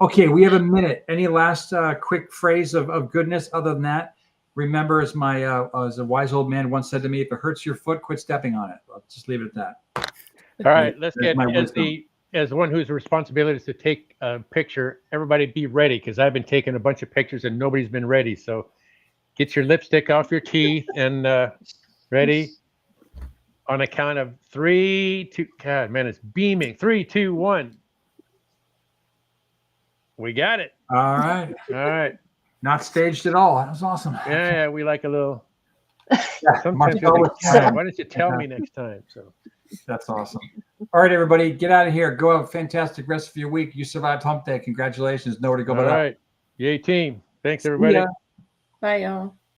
Speaker 1: Okay. We have a minute. Any last quick phrase of goodness other than that? Remember, as a wise old man once said to me, if it hurts your foot, quit stepping on it. I'll just leave it at that.
Speaker 2: All right, let's
Speaker 1: There's
Speaker 2: get as one whose responsibility is to take a picture. Everybody be ready, because I've been taking a bunch of pictures and nobody's been ready. So get your lipstick off your teeth and ready. On a count of 3, 2. God, man, it's beaming. 3, 2, 1. We got it.
Speaker 1: All right.
Speaker 2: All right.
Speaker 1: Not staged at all. That was awesome.
Speaker 2: Yeah, we like a little.
Speaker 1: Yeah,
Speaker 2: Sometimes
Speaker 1: Marcel
Speaker 2: we
Speaker 1: was
Speaker 2: think, "God,
Speaker 1: fine.
Speaker 2: why don't you tell me next time?" So
Speaker 1: That's awesome. All right, everybody, get out of here. Go have a fantastic rest of your week. You survived Hump Day. Congratulations. Nowhere to go
Speaker 2: all
Speaker 1: but up.
Speaker 2: right, yay team! Thanks
Speaker 1: See
Speaker 2: everybody.
Speaker 1: ya.
Speaker 3: Bye, y'all.